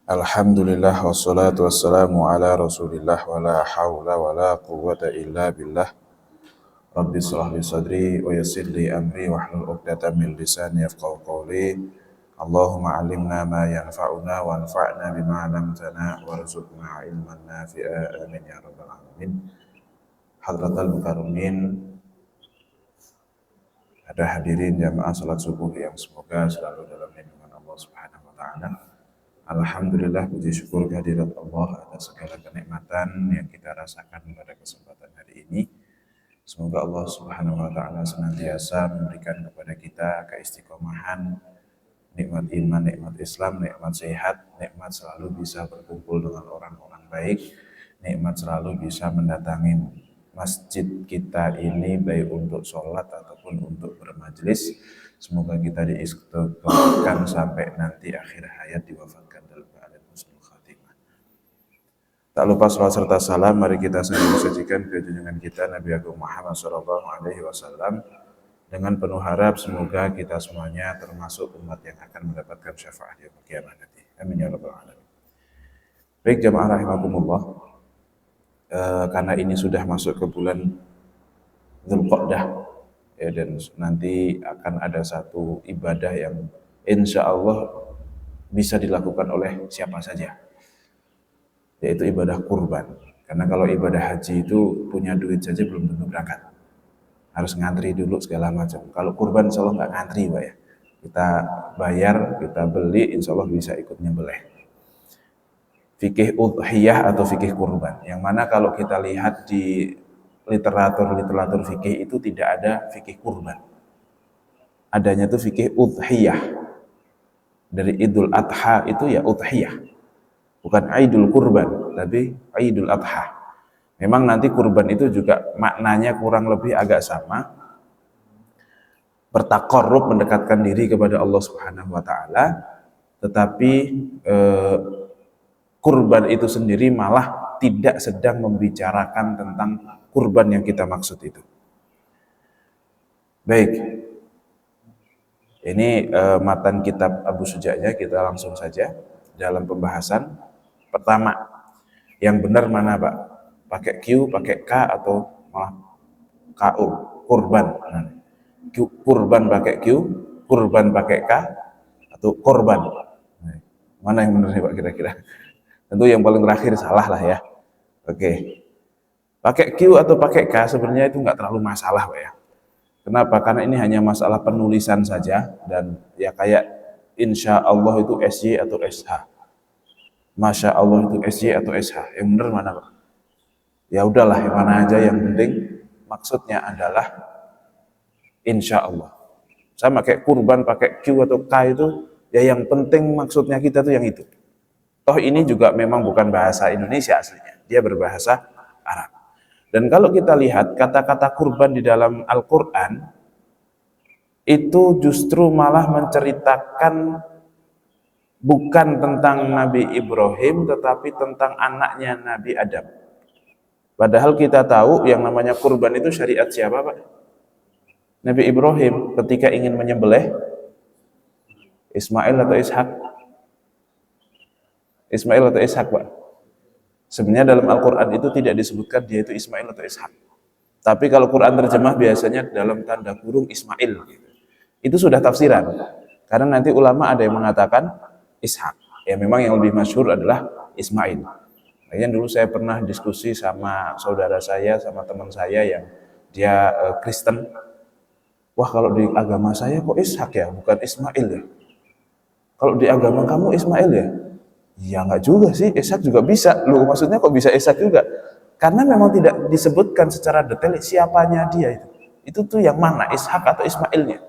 Alhamdulillah wassalatu wassalamu ala rasulillah wa la hawla wa la quwwata illa billah. Rabbi shrah li sadri wa yassir li amri wahlul 'uqdatam min lisani yafqahu qawli. Allahumma 'allimna ma yanfa'una wanfa'na bima 'allamtana warzuqna ilman nafi'a, amin ya rabbal alamin. Hadratal mukarramin, ada hadirin jamaah salat subuh yang semoga selalu dalam lindungan Allah Subhanahu wa taala. Alhamdulillah, puji syukur kehadirat Allah atas segala kenikmatan yang kita rasakan pada kesempatan hari ini. Semoga Allah Subhanahu wa taala senantiasa memberikan kepada kita keistiqomahan, nikmat iman, nikmat Islam, nikmat sehat, nikmat selalu bisa berkumpul dengan orang-orang baik, nikmat selalu bisa mendatangi masjid kita ini baik untuk sholat ataupun untuk bermajlis. Semoga kita diistiqomahkan sampai nanti akhir hayat diwafatkan dalam keadaan husnul khatimah. Tak lupa salawat serta salam mari kita sajikan ke junjungan kita Nabi Agung Muhammad SAW dengan penuh harap semoga kita semuanya termasuk umat yang akan mendapatkan syafaat yaumul qiyamah nanti. Amin ya rabbal alamin. Baik jamaah rahimakumullah, karena ini sudah masuk ke bulan Dzulqa'dah, ya, dan nanti akan ada satu ibadah yang insya Allah bisa dilakukan oleh siapa saja, yaitu ibadah kurban. Karena kalau ibadah haji itu punya duit saja belum tentu berangkat, harus ngantri dulu segala macam. Kalau kurban insya Allah nggak ngantri Pak ya, kita bayar, kita beli, insya Allah bisa ikut nyembelih. Fikih udhiyah atau fikih kurban, yang mana kalau kita lihat di literatur fikih itu tidak ada fikih kurban. Adanya itu fikih udhiyah. Dari Idul Adha itu ya udhiyah. Bukan Idul Kurban, tapi Idul Adha. Memang nanti kurban itu juga maknanya kurang lebih agak sama. Bertaqarrub, mendekatkan diri kepada Allah Subhanahu wa taala, tetapi kurban itu sendiri malah tidak sedang membicarakan tentang kurban yang kita maksud itu. Baik, ini matan kitab Abu Syuja'-nya, kita langsung saja dalam pembahasan. Pertama, yang benar mana Pak? Pakai Q, pakai K, atau malah KU? Kurban. Kurban pakai Q, kurban pakai K, atau korban? Mana yang benar nih Pak kira-kira? Tentu yang paling terakhir salah lah ya. Oke. Pakai Q atau pakai K sebenarnya itu nggak terlalu masalah Pak ya. Kenapa? Karena ini hanya masalah penulisan saja, dan ya kayak insya Allah itu SY atau SH. Masya Allah itu SY atau SH. Yang benar mana Pak? Ya udahlah, yang mana aja, yang penting maksudnya adalah insya Allah. Sama kayak kurban pakai Q atau K itu, ya yang penting maksudnya kita tuh yang itu. Toh ini juga memang bukan bahasa Indonesia aslinya, dia berbahasa Arab. Dan kalau kita lihat kata-kata kurban di dalam Al-Quran, itu justru malah menceritakan bukan tentang Nabi Ibrahim, tetapi tentang anaknya Nabi Adam. Padahal kita tahu yang namanya kurban itu syariat siapa Pak? Nabi Ibrahim ketika ingin menyembelih Ismail atau Ishak? Ismail atau Ishak Pak? Sebenarnya dalam Al-Quran itu tidak disebutkan dia itu Ismail atau Ishak. Tapi kalau Quran terjemah biasanya dalam tanda kurung Ismail. Itu sudah tafsiran. Karena nanti ulama ada yang mengatakan Ishak. Ya memang yang lebih masyhur adalah Ismail. Makanya dulu saya pernah diskusi sama saudara saya, sama teman saya yang dia Kristen. Wah, kalau di agama saya kok Ishak ya, bukan Ismail ya. Kalau di agama kamu Ismail ya? Ya enggak juga sih, Ishak juga bisa. Loh, maksudnya kok bisa Ishak juga? Karena memang tidak disebutkan secara detail siapanya dia itu. Itu tuh yang mana, Ishak atau Ismailnya.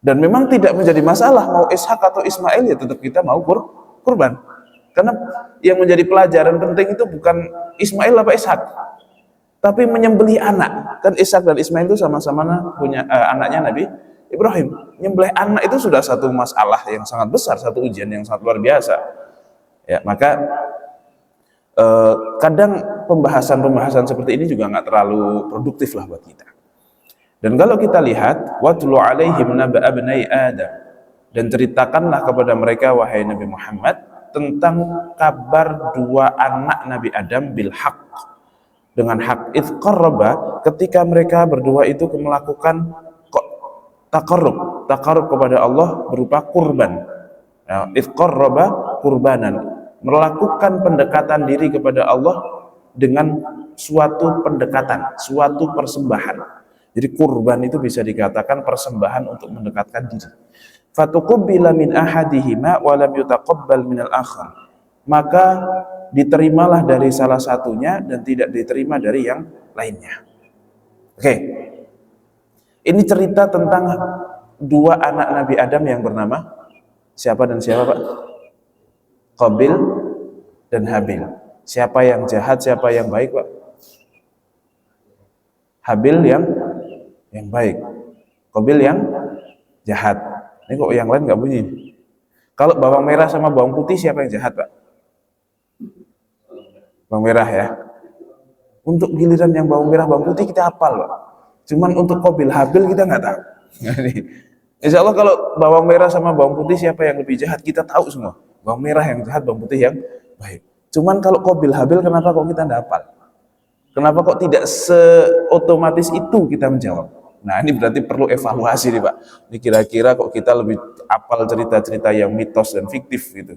Dan memang tidak menjadi masalah mau Ishak atau Ismail, ya tetap kita mau kurban. Karena yang menjadi pelajaran penting itu bukan Ismail apa Ishak, tapi menyembelih anak. Kan Ishak dan Ismail itu sama-sama punya anaknya Nabi Ibrahim. Menyembelih anak itu sudah satu masalah yang sangat besar, satu ujian yang sangat luar biasa. Ya, maka kadang pembahasan seperti ini juga nggak terlalu produktif lah buat kita. Dan kalau kita lihat, watlu alaihim naba abnai Adam, dan ceritakanlah kepada mereka wahai Nabi Muhammad tentang kabar dua anak Nabi Adam bil haq, dengan hak. Idh qarraba, ketika mereka berdua itu melakukan takarrub kepada Allah berupa kurban. Nah, idh qarraba kurbanan, melakukan pendekatan diri kepada Allah dengan suatu pendekatan, suatu persembahan. Jadi kurban itu bisa dikatakan persembahan untuk mendekatkan diri. Fatuqubbila min ahadihima wa lam yutaqabbal minal akhar, maka diterimalah dari salah satunya dan tidak diterima dari yang lainnya. Oke. Ini cerita tentang dua anak Nabi Adam yang bernama siapa dan siapa, Pak? Qabil dan Habil. Siapa yang jahat, siapa yang baik, Pak? Habil yang baik, Qabil yang jahat. Ini kok yang lain nggak bunyi? Kalau bawang merah sama bawang putih siapa yang jahat, Pak? Bawang merah ya. Untuk giliran yang bawang merah, bawang putih kita hafal, Pak. Cuman untuk Qabil Habil kita nggak tahu. Insya Allah kalau bawang merah sama bawang putih siapa yang lebih jahat kita tahu semua. Bawang merah yang jahat, bawang putih yang baik. Cuman kalau Qabil Habil kenapa kok kita nggak hafal? Kenapa kok tidak seotomatis itu kita menjawab? Nah, ini berarti perlu evaluasi nih, Pak. Ini kira-kira kok kita lebih hafal cerita-cerita yang mitos dan fiktif gitu.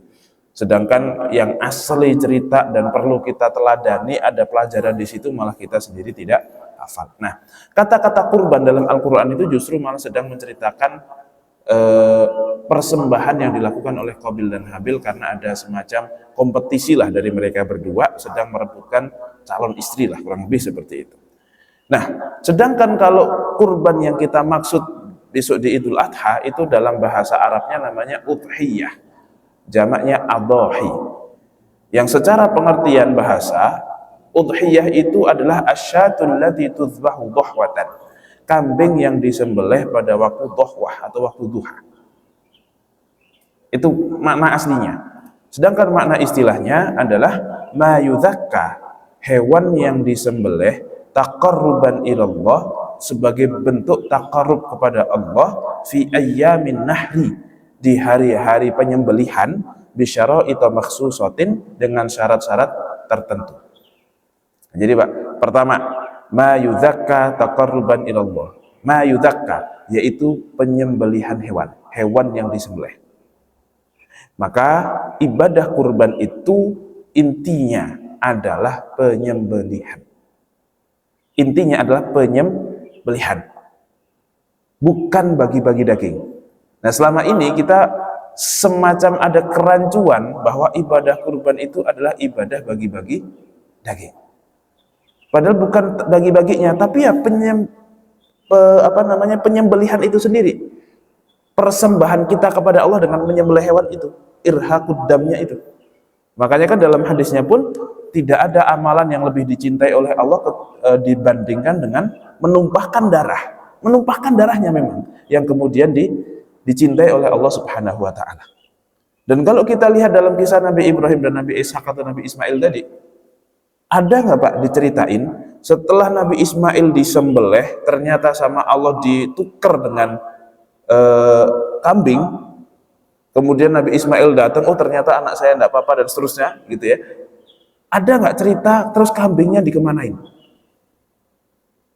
Sedangkan yang asli cerita dan perlu kita teladani, ada pelajaran di situ, malah kita sendiri tidak hafal. Nah, kata-kata kurban dalam Al-Quran itu justru malah sedang menceritakan persembahan yang dilakukan oleh Qabil dan Habil, karena ada semacam kompetisi lah dari mereka berdua sedang merebutkan calon istri lah, kurang lebih seperti itu. Nah, sedangkan kalau kurban yang kita maksud besok di Idul Adha itu dalam bahasa Arabnya namanya udhiyah, jamaknya adhahi. Yang secara pengertian bahasa, udhiyah itu adalah asyatul lati tuzbahu dhahwatan, kambing yang disembelih pada waktu dhahwah atau waktu duha. Itu makna aslinya. Sedangkan makna istilahnya adalah ma yudzakka, hewan yang disembelih taqarruban ilallah, sebagai bentuk taqarrub kepada Allah, fi ayyamin nahri, di hari-hari penyembelihan, bisyara'ita makhsusatin, dengan syarat-syarat tertentu. Jadi Pak, pertama, ma yudzakka taqarruban ilallah. Ma yudzakka yaitu penyembelihan hewan, hewan yang disembelih. Maka ibadah kurban itu intinya adalah penyembelihan. Intinya adalah penyembelihan, bukan bagi-bagi daging. Nah, selama ini kita semacam ada kerancuan bahwa ibadah kurban itu adalah ibadah bagi-bagi daging. Padahal bukan bagi-baginya, tapi ya penyembelihan itu sendiri. Persembahan kita kepada Allah dengan menyembelih hewan itu, irhaqud damnya itu. Makanya kan dalam hadisnya pun tidak ada amalan yang lebih dicintai oleh Allah dibandingkan dengan menumpahkan darah. Menumpahkan darahnya memang yang kemudian dicintai oleh Allah Subhanahu wa taala. Dan kalau kita lihat dalam kisah Nabi Ibrahim dan Nabi Ishak atau Nabi Ismail tadi, ada nggak Pak diceritain setelah Nabi Ismail disembelih ternyata sama Allah ditukar dengan kambing, kemudian Nabi Ismail datang, oh ternyata anak saya enggak apa-apa dan seterusnya gitu ya. Ada nggak cerita terus kambingnya dikemanain?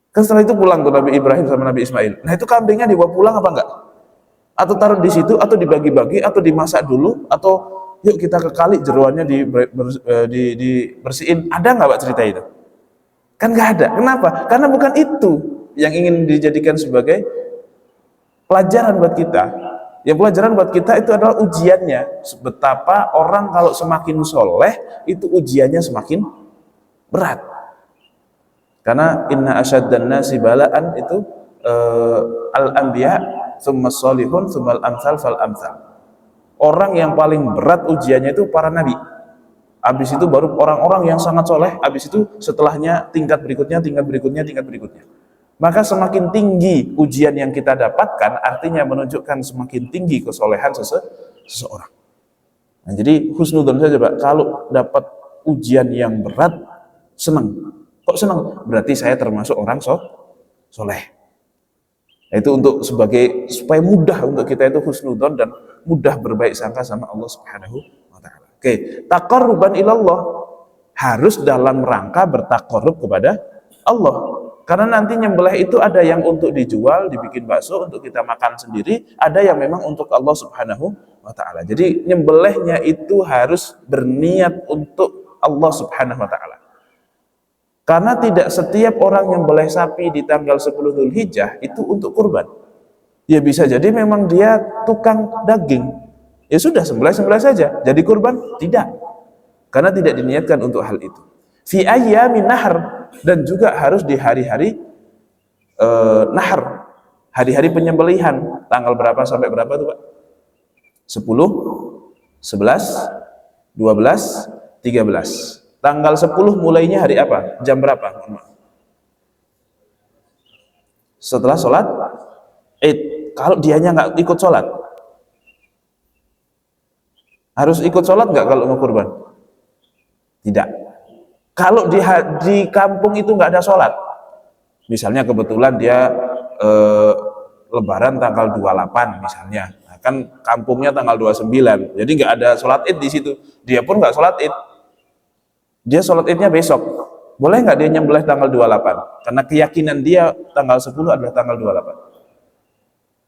Kan setelah itu pulang tuh Nabi Ibrahim sama Nabi Ismail. Nah itu kambingnya dibawa pulang apa enggak? Atau taruh di situ, atau dibagi-bagi, atau dimasak dulu, atau yuk kita ke kali jeroannya dibersihin. Ada nggak Pak cerita itu? Kan nggak ada. Kenapa? Karena bukan itu yang ingin dijadikan sebagai pelajaran buat kita. Yang pelajaran buat kita itu adalah ujiannya. Betapa orang kalau semakin soleh, itu ujiannya semakin berat. Karena inna asyaddan nasi bala'an itu al-anbiya, tsumma sholihun, tsumma al-amsal fal-amsal. Orang yang paling berat ujiannya itu para nabi. Habis itu baru orang-orang yang sangat soleh. Habis itu setelahnya tingkat berikutnya, tingkat berikutnya, tingkat berikutnya. Maka semakin tinggi ujian yang kita dapatkan, artinya menunjukkan semakin tinggi kesolehan seseorang. Nah, jadi husnudzon saja Pak, kalau dapat ujian yang berat, senang. Kok senang? Berarti saya termasuk orang soleh. Nah, itu untuk supaya mudah untuk kita itu husnudzon dan mudah berbaik sangka sama Allah Subhanahu wa taala. Oke, taqarruban ilallah, harus dalam rangka bertaqarrub kepada Allah. Karena nanti nyembelih itu ada yang untuk dijual, dibikin bakso untuk kita makan sendiri, ada yang memang untuk Allah Subhanahu wa taala. Jadi nyembelihnya itu harus berniat untuk Allah Subhanahu wa taala. Karena tidak setiap orang nyembelih sapi di tanggal 10 Dzulhijjah itu untuk kurban. Ya bisa jadi memang dia tukang daging. Ya sudah, sembelih-sembelih saja. Jadi kurban? Tidak. Karena tidak diniatkan untuk hal itu. Fi ayyamin nahr, dan juga harus di hari-hari nahr, hari-hari penyembelihan. Tanggal berapa sampai berapa tuh, Pak? 10, 11, 12, 13. Tanggal 10 mulainya hari apa? Jam berapa? Setelah sholat Id. Kalau dianya nggak ikut sholat, harus ikut sholat nggak kalau mau kurban? Tidak. Kalau di kampung itu nggak ada sholat, misalnya kebetulan dia lebaran tanggal 28 misalnya, nah, kan kampungnya tanggal 29, jadi nggak ada sholat Id di situ, dia pun nggak sholat Id, dia sholat Idnya besok, boleh nggak dia nyembelih tanggal 28? Karena keyakinan dia tanggal 10 adalah tanggal 28.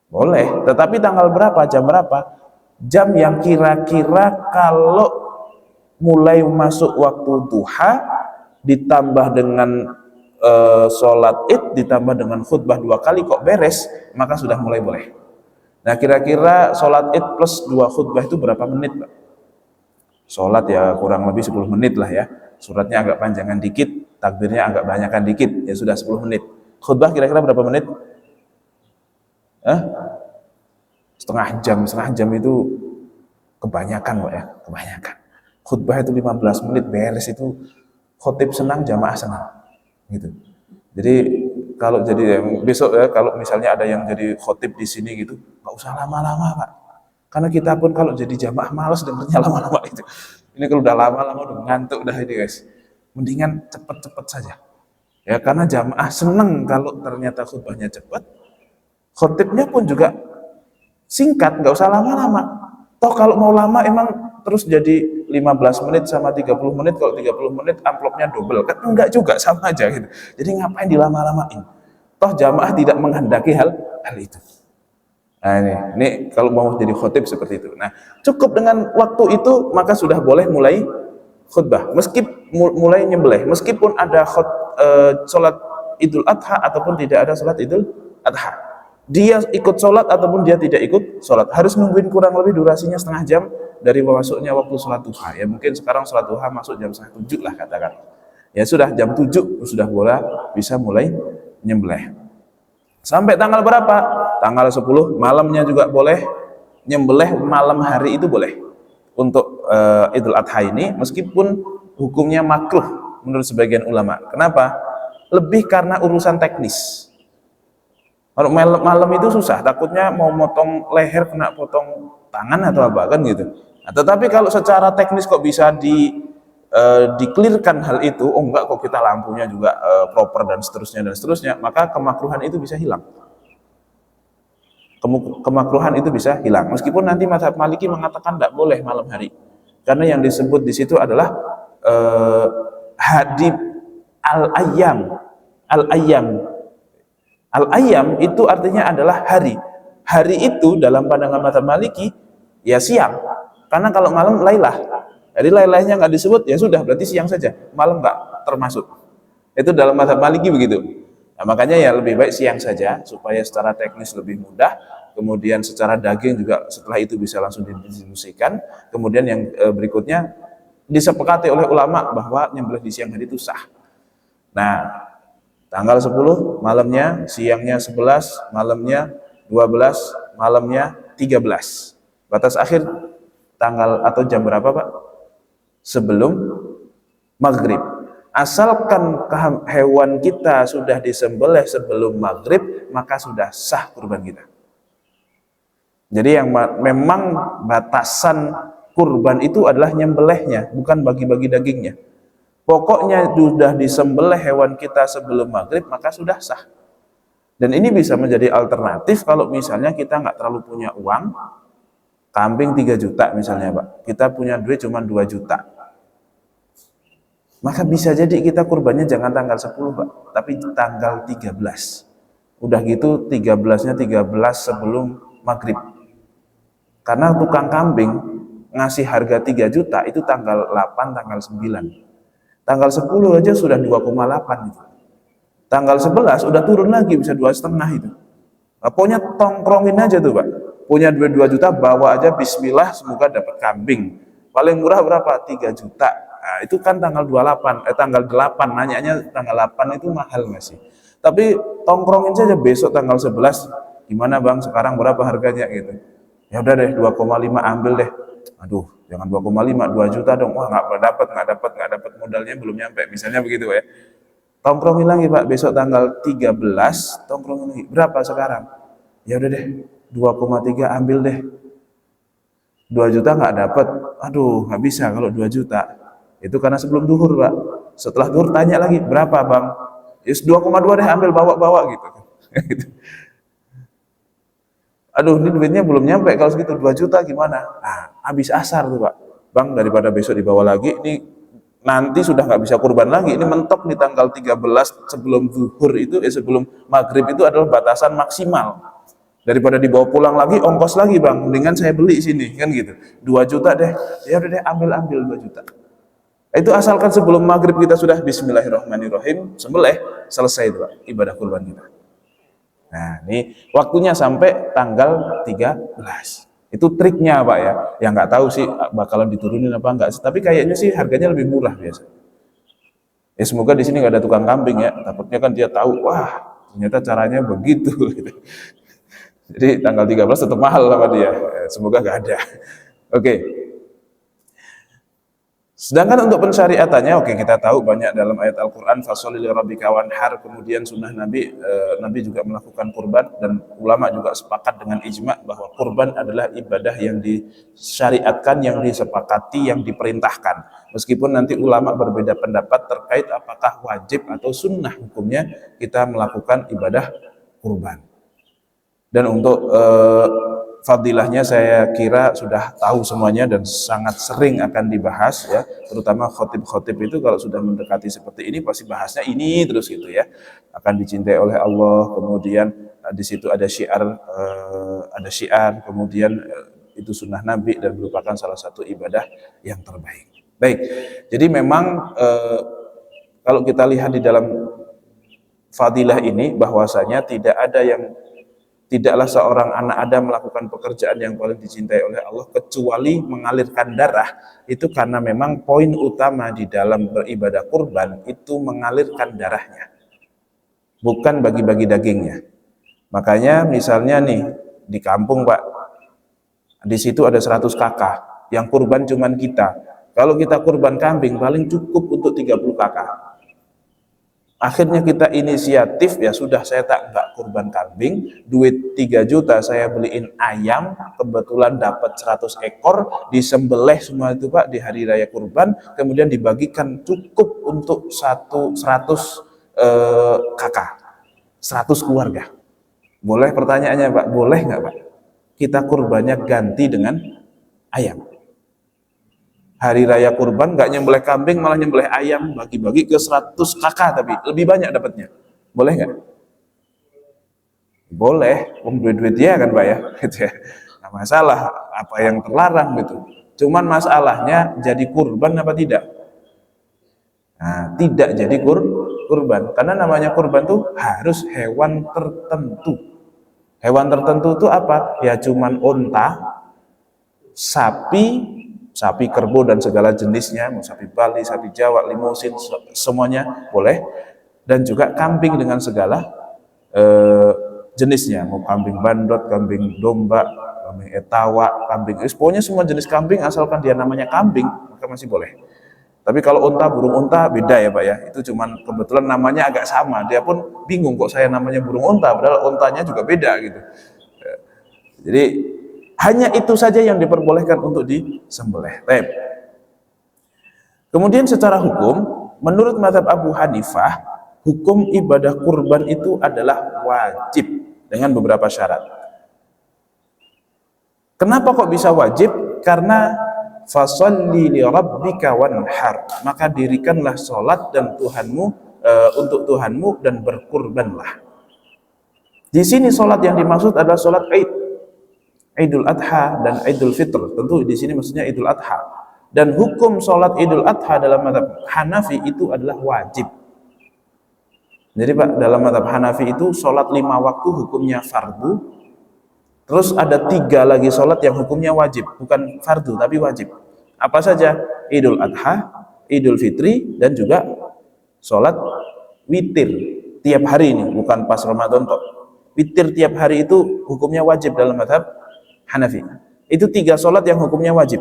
Boleh, tetapi tanggal berapa, jam berapa? Jam yang kira-kira kalau mulai masuk waktu duha, ditambah dengan sholat Id, ditambah dengan khutbah 2 kali kok beres, maka sudah mulai boleh. Nah, kira-kira sholat Id plus 2 khutbah itu berapa menit, Pak? Sholat ya kurang lebih 10 menit lah ya. Suratnya agak panjangan dikit, takbirnya agak banyakan dikit, ya sudah 10 menit. Khutbah kira-kira berapa menit? Setengah jam itu kebanyakan, Pak ya, kebanyakan. Khutbah itu 15 menit beres, itu khotib senang, jamaah senang gitu. Jadi kalau jadi besok ya, kalau misalnya ada yang jadi khotib di sini gitu, nggak usah lama-lama, Pak, karena kita pun kalau jadi jamaah malas dengernya lama-lama itu. Ini kalau udah lama-lama udah ngantuk dah ini, guys, mendingan cepet-cepet saja ya, karena jamaah seneng kalau ternyata khutbahnya cepat, khotibnya pun juga singkat, nggak usah lama-lama. Toh kalau mau lama emang terus jadi 15 menit sama 30 menit, kalau 30 menit amplopnya double, kan enggak juga, sama aja gitu. Jadi ngapain dilama-lamain? Toh jamaah tidak menghendaki hal itu. Nah ini kalau mau jadi khotib seperti itu. Nah, cukup dengan waktu itu maka sudah boleh mulai khutbah, mulai nyembelih, meskipun ada sholat Idul Adha ataupun tidak ada sholat Idul Adha. Dia ikut sholat ataupun dia tidak ikut sholat, harus nungguin kurang lebih durasinya setengah jam dari masuknya waktu sholat duha. Ya mungkin sekarang sholat duha masuk jam 6:30 lah katakan. Ya sudah jam 7 sudah boleh bisa mulai nyembelih. Sampai tanggal berapa? Tanggal 10 malamnya juga boleh nyembelih, malam hari itu boleh. Untuk Idul Adha ini meskipun hukumnya makruh menurut sebagian ulama. Kenapa? Lebih karena urusan teknis. Kalau malam itu susah, takutnya mau motong leher kena potong tangan atau apa kan gitu. Nah, tetapi kalau secara teknis kok bisa diklirkan hal itu, oh enggak kok kita lampunya juga proper dan seterusnya, maka kemakruhan itu bisa hilang. Kemakruhan itu bisa hilang. Meskipun nanti mazhab Maliki mengatakan tidak boleh malam hari, karena yang disebut di situ adalah hadib al-ayyam. Al-ayyam itu artinya adalah hari. Hari itu dalam pandangan mazhab Maliki ya siang. Karena kalau malam lailah. Jadi lailahnya nggak disebut, ya sudah berarti siang saja. Malam nggak termasuk. Itu dalam mazhab Maliki begitu. Nah, makanya ya lebih baik siang saja supaya secara teknis lebih mudah. Kemudian secara daging juga setelah itu bisa langsung didistribusikan. Kemudian yang berikutnya disepakati oleh ulama bahwa nyembelih di siang hari itu sah. Nah, tanggal 10 malamnya, siangnya 11, malamnya 12, malamnya 13. Batas akhir tanggal atau jam berapa, Pak? Sebelum maghrib. Asalkan hewan kita sudah disembelih sebelum maghrib, maka sudah sah kurban kita. Jadi yang memang batasan kurban itu adalah nyembelihnya, bukan bagi-bagi dagingnya. Pokoknya sudah disembelih hewan kita sebelum maghrib, maka sudah sah. Dan ini bisa menjadi alternatif kalau misalnya kita nggak terlalu punya uang, kambing 3 juta misalnya Pak, kita punya duit cuma 2 juta, maka bisa jadi kita kurbannya jangan tanggal 10 Pak, tapi tanggal 13. Udah gitu 13-nya 13 sebelum maghrib. Karena tukang kambing ngasih harga 3 juta itu tanggal 8, tanggal 9. Tanggal 10 aja sudah 2,8 gitu. Tanggal 11 udah turun lagi bisa 2,5 itu. Nah, pokoknya tongkrongin aja tuh Pak. Punya duit 2 juta, bawa aja bismillah, semoga dapat kambing. Paling murah berapa? 3 juta. Nah, itu kan tanggal 28, tanggal 8, nanyanya tanggal 8 itu mahal nggak sih? Tapi tongkrongin saja besok tanggal 11, gimana Bang, sekarang berapa harganya gitu. Ya udah deh 2,5 ambil deh. Aduh, jangan 2,5, 2 juta dong. Wah, nggak dapat modalnya belum nyampe. Misalnya begitu ya. Tongkrongin lagi Pak, besok tanggal 13, tongkrongin lagi. Berapa sekarang? Ya udah deh, 2,3 ambil deh. 2 juta nggak dapat. Aduh, nggak bisa kalau 2 juta. Itu karena sebelum duhur Pak. Setelah duhur tanya lagi, berapa Bang? Yes, 2,2 deh, ambil bawa gitu. Aduh, ini duitnya belum nyampe, kalau segitu 2 juta gimana? Nah, habis asar tuh Pak. Bang, daripada besok dibawa lagi, ini nanti sudah nggak bisa kurban lagi. Ini mentok di tanggal 13 sebelum zuhur itu, sebelum maghrib itu adalah batasan maksimal. Daripada dibawa pulang lagi, ongkos lagi Bang, mendingan saya beli sini, kan gitu. 2 juta deh, ya udah deh, ambil 2 juta. Itu asalkan sebelum maghrib kita sudah bismillahirrahmanirrahim, sembelih, selesai itu Pak, ibadah kurban kita. Nah, ini waktunya sampai tanggal 13. Itu triknya Pak ya. Yang nggak tahu sih bakalan diturunin apa enggak sih, tapi kayaknya sih harganya lebih murah biasa. Ya semoga di sini nggak ada tukang kambing ya. Takutnya kan dia tahu, wah ternyata caranya begitu. Jadi tanggal 13 tetap mahal sama dia. Semoga nggak ada. Oke. Sedangkan untuk pensyariatannya, oke, kita tahu banyak dalam ayat Al-Quran, fasholli lirabbika wanhar, kemudian sunnah Nabi, Nabi juga melakukan kurban, dan ulama juga sepakat dengan ijma bahwa kurban adalah ibadah yang disyariatkan, yang disepakati, yang diperintahkan. Meskipun nanti ulama berbeda pendapat terkait apakah wajib atau sunnah hukumnya kita melakukan ibadah kurban. Dan untuk fadilahnya saya kira sudah tahu semuanya dan sangat sering akan dibahas ya, terutama khotib-khotib itu kalau sudah mendekati seperti ini pasti bahasnya ini terus gitu ya, akan dicintai oleh Allah, kemudian di situ ada syiar, kemudian itu sunnah Nabi dan merupakan salah satu ibadah yang terbaik. Baik, jadi memang kalau kita lihat di dalam fadilah ini bahwasanya tidaklah seorang anak Adam melakukan pekerjaan yang paling dicintai oleh Allah kecuali mengalirkan darah. Itu karena memang poin utama di dalam beribadah kurban itu mengalirkan darahnya, bukan bagi-bagi dagingnya. Makanya misalnya nih di kampung Pak, di situ ada 100 kakak, yang kurban cuman kita. Kalau kita kurban kambing paling cukup untuk 30 kakak. Akhirnya kita inisiatif, ya sudah saya nggak kurban kambing, duit 3 juta saya beliin ayam, kebetulan dapat 100 ekor, disembelih semua itu Pak di hari raya kurban, kemudian dibagikan cukup untuk 100 kakak, 100 keluarga. Boleh pertanyaannya Pak, boleh nggak Pak? Kita kurbannya ganti dengan ayam. Hari raya kurban nggak nyembelih kambing, malah nyembelih ayam, bagi-bagi ke 100 kakak, tapi lebih banyak dapatnya. Boleh nggak? Boleh, duit-duit dia kan Pak ya, gitu ya. Nah, masalah apa yang terlarang gitu. Cuman masalahnya jadi kurban apa tidak? Nah, tidak jadi kurban, karena namanya kurban tuh harus hewan tertentu. Hewan tertentu itu apa? Ya cuman unta, sapi kerbau dan segala jenisnya, mau sapi Bali, sapi Jawa, limusin, semuanya boleh, dan juga kambing dengan segala jenisnya, mau kambing bandot, kambing domba, kambing etawa, kambing, pokoknya semua jenis kambing asalkan dia namanya kambing maka masih boleh. Tapi kalau unta, burung unta beda ya Pak ya, itu cuman kebetulan namanya agak sama, dia pun bingung kok saya namanya burung unta, padahal untanya juga beda gitu. Jadi hanya itu saja yang diperbolehkan untuk disembelih. Kemudian secara hukum, menurut mazhab Abu Hanifah, hukum ibadah kurban itu adalah wajib dengan beberapa syarat. Kenapa kok bisa wajib? Karena fasholli li rabbika wanhar, maka dirikanlah sholat dan Tuhanmu untuk Tuhanmu dan berkurbanlah. Di sini sholat yang dimaksud adalah sholat Id, Idul Adha dan Idul Fitr. Tentu di sini maksudnya Idul Adha. Dan hukum sholat Idul Adha dalam mazhab Hanafi itu adalah wajib. Jadi Pak, dalam mazhab Hanafi itu sholat 5 waktu hukumnya fardu. Terus ada 3 lagi sholat yang hukumnya wajib, bukan fardu tapi wajib. Apa saja? Idul Adha, Idul Fitri, dan juga sholat witir tiap hari ini, bukan pas Ramadan tok. Witir tiap hari itu hukumnya wajib dalam mazhab Hanafi. Itu 3 sholat yang hukumnya wajib.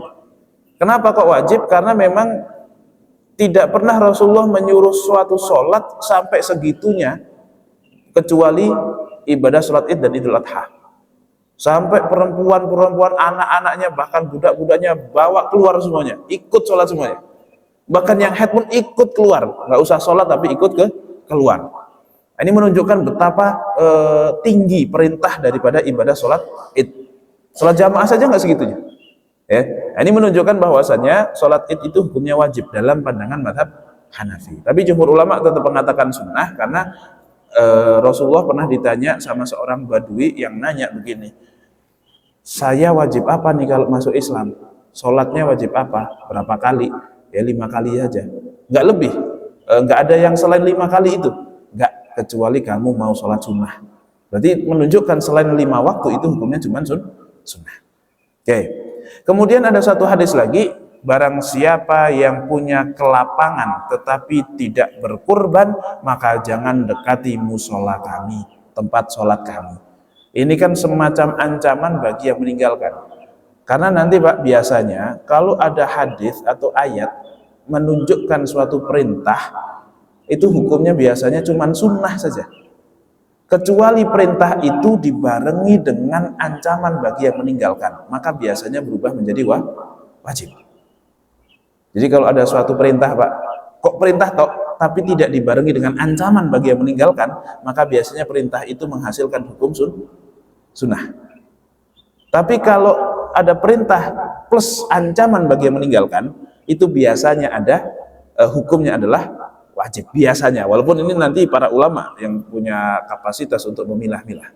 Kenapa kok wajib? Karena memang tidak pernah Rasulullah menyuruh suatu sholat sampai segitunya kecuali ibadah sholat Id dan Idul Adha. Sampai perempuan-perempuan, anak-anaknya, bahkan budak-budaknya bawa keluar semuanya, ikut sholat semuanya. Bahkan yang haid pun ikut keluar, nggak usah sholat tapi ikut keluar. Ini menunjukkan betapa tinggi perintah daripada ibadah sholat Id. Sholat jamaah saja nggak segitunya. Ya, ini menunjukkan bahwasannya sholat Id itu hukumnya wajib dalam pandangan mazhab Hanafi. Tapi jumhur ulama tetap mengatakan sunnah karena Rasulullah pernah ditanya sama seorang badui yang nanya begini, saya wajib apa nih kalau masuk Islam? Sholatnya wajib apa? Berapa kali? Ya 5 kali aja, nggak lebih, nggak ada yang selain 5 kali itu, nggak, kecuali kamu mau sholat sunnah. Berarti menunjukkan selain 5 waktu itu hukumnya cuma sunnah. Oke. Kemudian ada satu hadis lagi, barang siapa yang punya kelapangan tetapi tidak berkurban, maka jangan dekati musola kami, tempat sholat kami. Ini kan semacam ancaman bagi yang meninggalkan. Karena nanti Pak, biasanya kalau ada hadis atau ayat menunjukkan suatu perintah, itu hukumnya biasanya cuma sunnah saja. Kecuali perintah itu dibarengi dengan ancaman bagi yang meninggalkan, maka biasanya berubah menjadi wajib. Jadi kalau ada suatu perintah Pak, kok perintah tok, tapi tidak dibarengi dengan ancaman bagi yang meninggalkan, maka biasanya perintah itu menghasilkan hukum sunnah. Tapi kalau ada perintah plus ancaman bagi yang meninggalkan, itu biasanya ada hukumnya adalah wajib, biasanya. Walaupun ini nanti para ulama yang punya kapasitas untuk memilah-milah.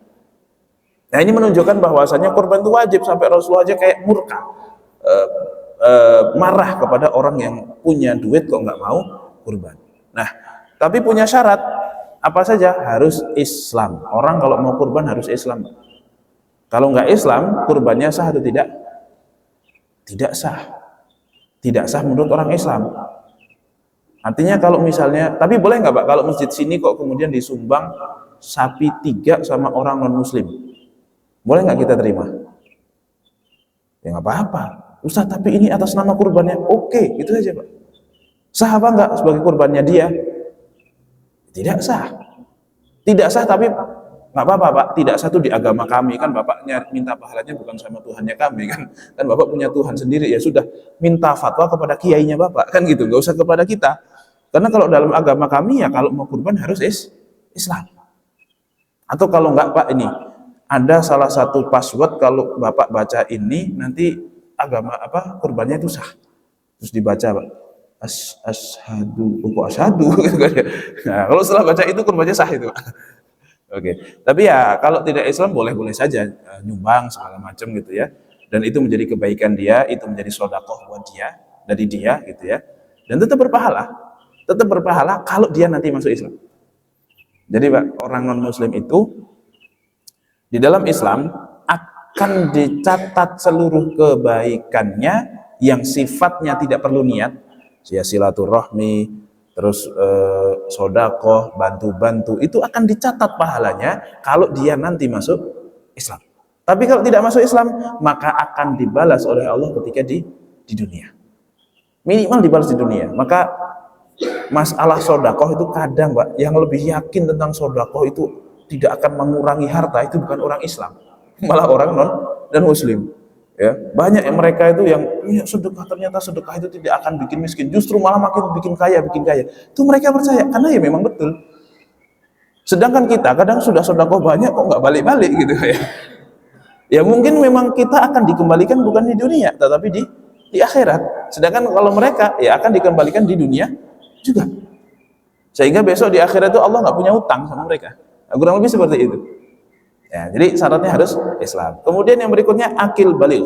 Nah ini menunjukkan bahwasanya korban itu wajib, sampai Rasulullah aja kayak murka, marah kepada orang yang punya duit kok nggak mau kurban. Nah, tapi punya syarat, apa saja? Harus Islam. Orang kalau mau kurban harus Islam. Kalau nggak Islam, kurbannya sah atau tidak? Tidak sah. Tidak sah menurut orang Islam. Artinya kalau misalnya, tapi boleh nggak Pak, kalau masjid sini kok kemudian disumbang sapi 3 sama orang non-muslim, boleh nggak kita terima? Ya nggak apa-apa. Ustaz, tapi ini atas nama kurbannya. Oke, itu saja Pak. Sah apa enggak sebagai kurbannya dia? Tidak sah. Tidak sah, tapi nggak apa-apa Pak. Tidak sah itu di agama kami, kan Bapaknya minta pahalanya bukan sama Tuhannya kami kan. Kan Bapak punya Tuhan sendiri, ya sudah, minta fatwa kepada kiainya Bapak, kan gitu, nggak usah kepada kita. Karena kalau dalam agama kami ya kalau mau kurban harus Islam. Atau kalau enggak Pak, ini ada salah satu password, kalau Bapak baca ini nanti agama apa kurbannya itu sah, terus dibaca Pak, ashadu gitu kan ya. Nah, kalau setelah baca itu kurbannya sah itu Pak. Oke. Tapi ya kalau tidak Islam boleh-boleh saja nyumbang segala macam gitu ya, dan itu menjadi kebaikan dia, itu menjadi sedekah buat dia, dari dia gitu ya, dan tetap berpahala kalau dia nanti masuk Islam. Jadi Pak, orang non muslim itu di dalam Islam akan dicatat seluruh kebaikannya yang sifatnya tidak perlu niat, ya silaturahmi, terus sodakoh, bantu-bantu, itu akan dicatat pahalanya kalau dia nanti masuk Islam. Tapi kalau tidak masuk Islam, maka akan dibalas oleh Allah ketika di dunia. Minimal dibalas di dunia. Maka masalah sodakoh itu kadang Pak, yang lebih yakin tentang sodakoh itu tidak akan mengurangi harta, itu bukan orang Islam, malah orang non dan muslim ya. Banyak yang mereka itu yang ya, sedekah, ternyata sedekah itu tidak akan bikin miskin, justru malah makin bikin kaya. Itu mereka percaya karena ya memang betul. Sedangkan kita kadang sudah sedekah banyak kok nggak balik-balik gitu ya. Ya mungkin memang kita akan dikembalikan bukan di dunia, tetapi di akhirat. Sedangkan kalau mereka ya akan dikembalikan di dunia juga. Sehingga besok di akhirat itu Allah nggak punya utang sama mereka. Nah, kurang lebih seperti itu. Ya, jadi syaratnya harus Islam. Kemudian yang berikutnya akil baligh,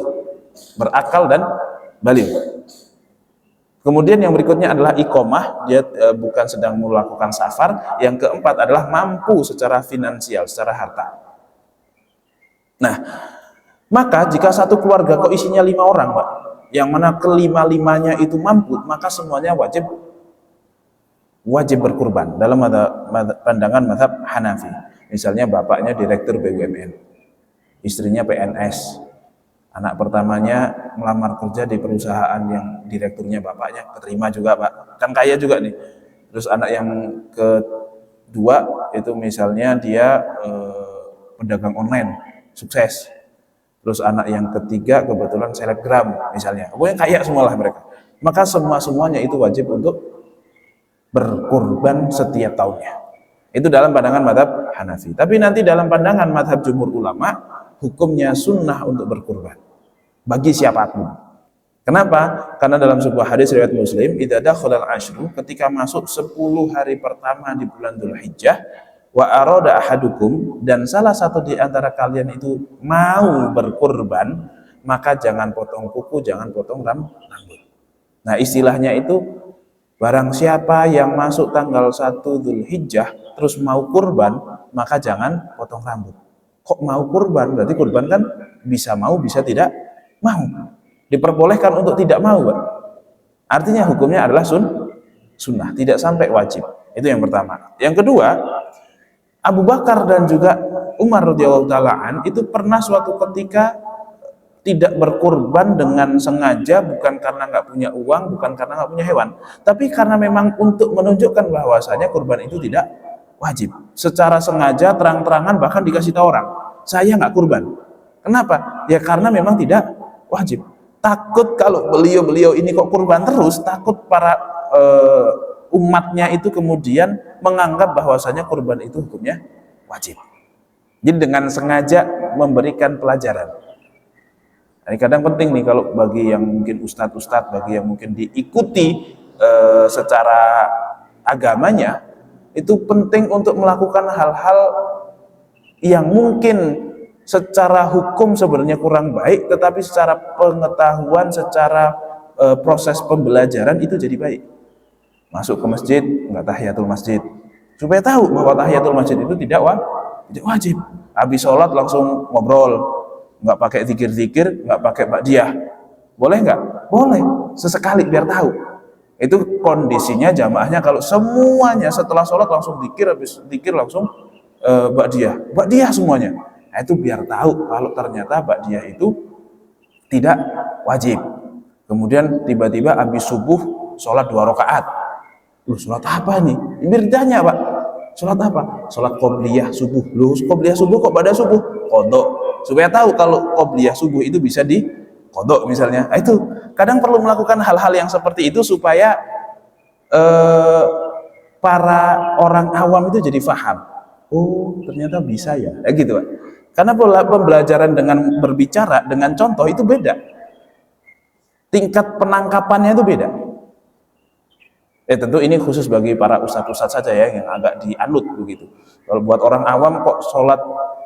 berakal dan baligh. Kemudian yang berikutnya adalah iqomah, dia bukan sedang melakukan safar. Yang keempat adalah mampu secara finansial, secara harta. Nah, maka jika satu keluarga kok isinya 5 orang, Pak, yang mana kelima-limanya itu mampu, maka semuanya wajib berkurban dalam pandangan mazhab Hanafi. Misalnya bapaknya direktur BUMN, istrinya PNS, anak pertamanya melamar kerja di perusahaan yang direkturnya bapaknya, keterima juga Pak, kan kaya juga nih. Terus anak yang kedua itu misalnya dia pedagang online, sukses. Terus anak yang ketiga kebetulan selebgram misalnya, pokoknya kaya semualah mereka. Maka semuanya itu wajib untuk berkurban setiap tahunnya. Itu dalam pandangan mazhab Hanafi. Tapi nanti dalam pandangan mazhab jumhur ulama, hukumnya sunnah untuk berkurban bagi siapapun. Kenapa? Karena dalam sebuah hadis riwayat Muslim, idza dakhala al-ashru, ketika masuk 10 hari pertama di bulan Dzulhijjah, wa arada ahadukum, dan salah satu di antara kalian itu mau berkurban, maka jangan potong kuku, jangan potong rambut. Nah, istilahnya itu barang siapa yang masuk tanggal 1 Dzulhijjah terus mau kurban, maka jangan potong rambut. Kok mau kurban? Berarti kurban kan bisa mau, bisa tidak mau. Diperbolehkan untuk tidak mau, Pak. Artinya hukumnya adalah sunnah, tidak sampai wajib. Itu yang pertama. Yang kedua, Abu Bakar dan juga Umar radhiyallahu taalaan itu pernah suatu ketika tidak berkurban dengan sengaja, bukan karena nggak punya uang, bukan karena nggak punya hewan, tapi karena memang untuk menunjukkan bahwasanya kurban itu tidak wajib. Secara sengaja, terang-terangan, bahkan dikasih tahu orang, saya nggak kurban. Kenapa? Ya karena memang tidak wajib. Takut kalau beliau ini kok kurban terus, takut para umatnya itu kemudian menganggap bahwasanya kurban itu hukumnya wajib. Jadi dengan sengaja memberikan pelajaran. Ini kadang penting nih kalau bagi yang mungkin ustadz-ustadz, bagi yang mungkin diikuti secara agamanya, itu penting untuk melakukan hal-hal yang mungkin secara hukum sebenarnya kurang baik, tetapi secara pengetahuan, secara proses pembelajaran itu jadi baik. Masuk ke masjid, nggak tahiyatul masjid, supaya tahu bahwa tahiyatul masjid itu tidak wajib. Habis sholat langsung ngobrol, nggak pakai zikir-zikir, nggak pakai ba'diyah. Boleh nggak? Boleh, sesekali biar tahu. Itu kondisinya jamaahnya kalau semuanya setelah sholat langsung zikir, habis zikir langsung ba'diyah semuanya. Nah, itu biar tahu kalau ternyata ba'diyah itu tidak wajib. Kemudian tiba-tiba habis subuh sholat 2 rakaat. Loh, sholat apa nih? Biar ditanya, Pak. Sholat apa? Sholat qobliyah subuh. Loh, qobliyah subuh kok pada subuh? Qadha. Supaya tahu kalau qobliyah subuh itu bisa di qadha misalnya. Nah, itu kadang perlu melakukan hal-hal yang seperti itu supaya para orang awam itu jadi paham. Oh, ternyata bisa ya. Kayak gitu, Pak. Karena pembelajaran dengan berbicara, dengan contoh itu beda. Tingkat penangkapannya itu beda. Tentu ini khusus bagi para ustadz-ustadz saja ya, yang agak dianut begitu. Kalau buat orang awam kok sholat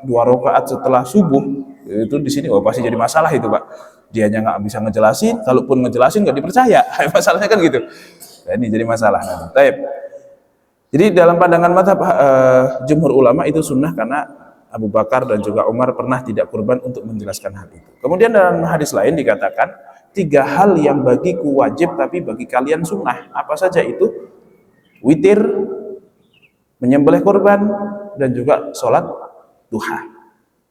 2 rakaat setelah subuh, itu di sini pasti jadi masalah itu, Pak. Dianya nggak bisa ngejelasin, kalaupun ngejelasin nggak dipercaya. Masalahnya kan gitu. Nah, ini jadi masalah. Taib. Jadi dalam pandangan mazhab jumhur ulama itu sunnah karena Abu Bakar dan juga Umar pernah tidak kurban untuk menjelaskan hal itu. Kemudian dalam hadis lain dikatakan 3 hal yang bagiku wajib tapi bagi kalian sunnah. Apa saja itu? Witir, menyembelih kurban, dan juga sholat duha.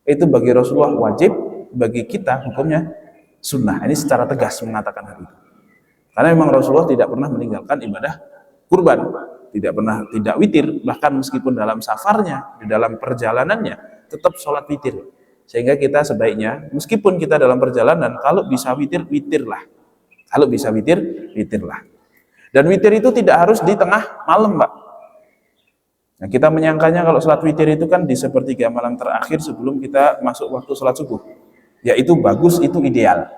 Itu bagi Rasulullah wajib, bagi kita hukumnya sunnah. Ini secara tegas mengatakan hal itu. Karena memang Rasulullah tidak pernah meninggalkan ibadah kurban, tidak witir, bahkan meskipun dalam safarnya, di dalam perjalanannya tetap sholat witir. Sehingga kita sebaiknya, meskipun kita dalam perjalanan, kalau bisa witir, witirlah. Kalau bisa witir, witirlah. Dan witir itu tidak harus di tengah malam, Pak. Nah, kita menyangkanya kalau sholat witir itu kan di sepertiga malam terakhir sebelum kita masuk waktu sholat subuh. Ya itu bagus, itu ideal.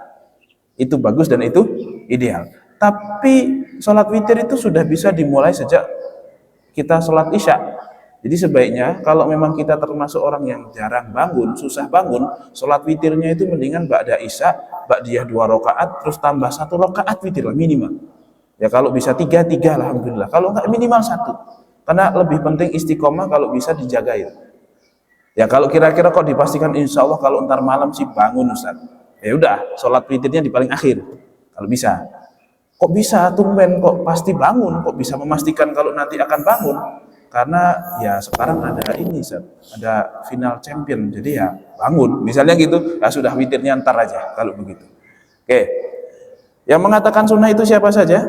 Itu bagus dan itu ideal. Tapi sholat witir itu sudah bisa dimulai sejak kita sholat isya. Jadi sebaiknya kalau memang kita termasuk orang yang jarang bangun, susah bangun, sholat witirnya itu mendingan ba'da isya, ba'diyah 2 rakaat, terus tambah 1 rakaat witir lah minimal. Ya kalau bisa 3 lah, alhamdulillah. Kalau enggak minimal 1. Karena lebih penting istiqomah kalau bisa dijagain. Ya kalau kira-kira kok dipastikan insya Allah kalau ntar malam sih bangun Ustaz. Ya udah, sholat witirnya di paling akhir kalau bisa. Kok bisa tumben kok pasti bangun, kok bisa memastikan kalau nanti akan bangun? Karena ya sekarang ada ini Ustaz, ada final champion, jadi ya bangun. Misalnya gitu, ya sudah witirnya ntar aja kalau begitu. Oke. Yang mengatakan sunnah itu siapa saja?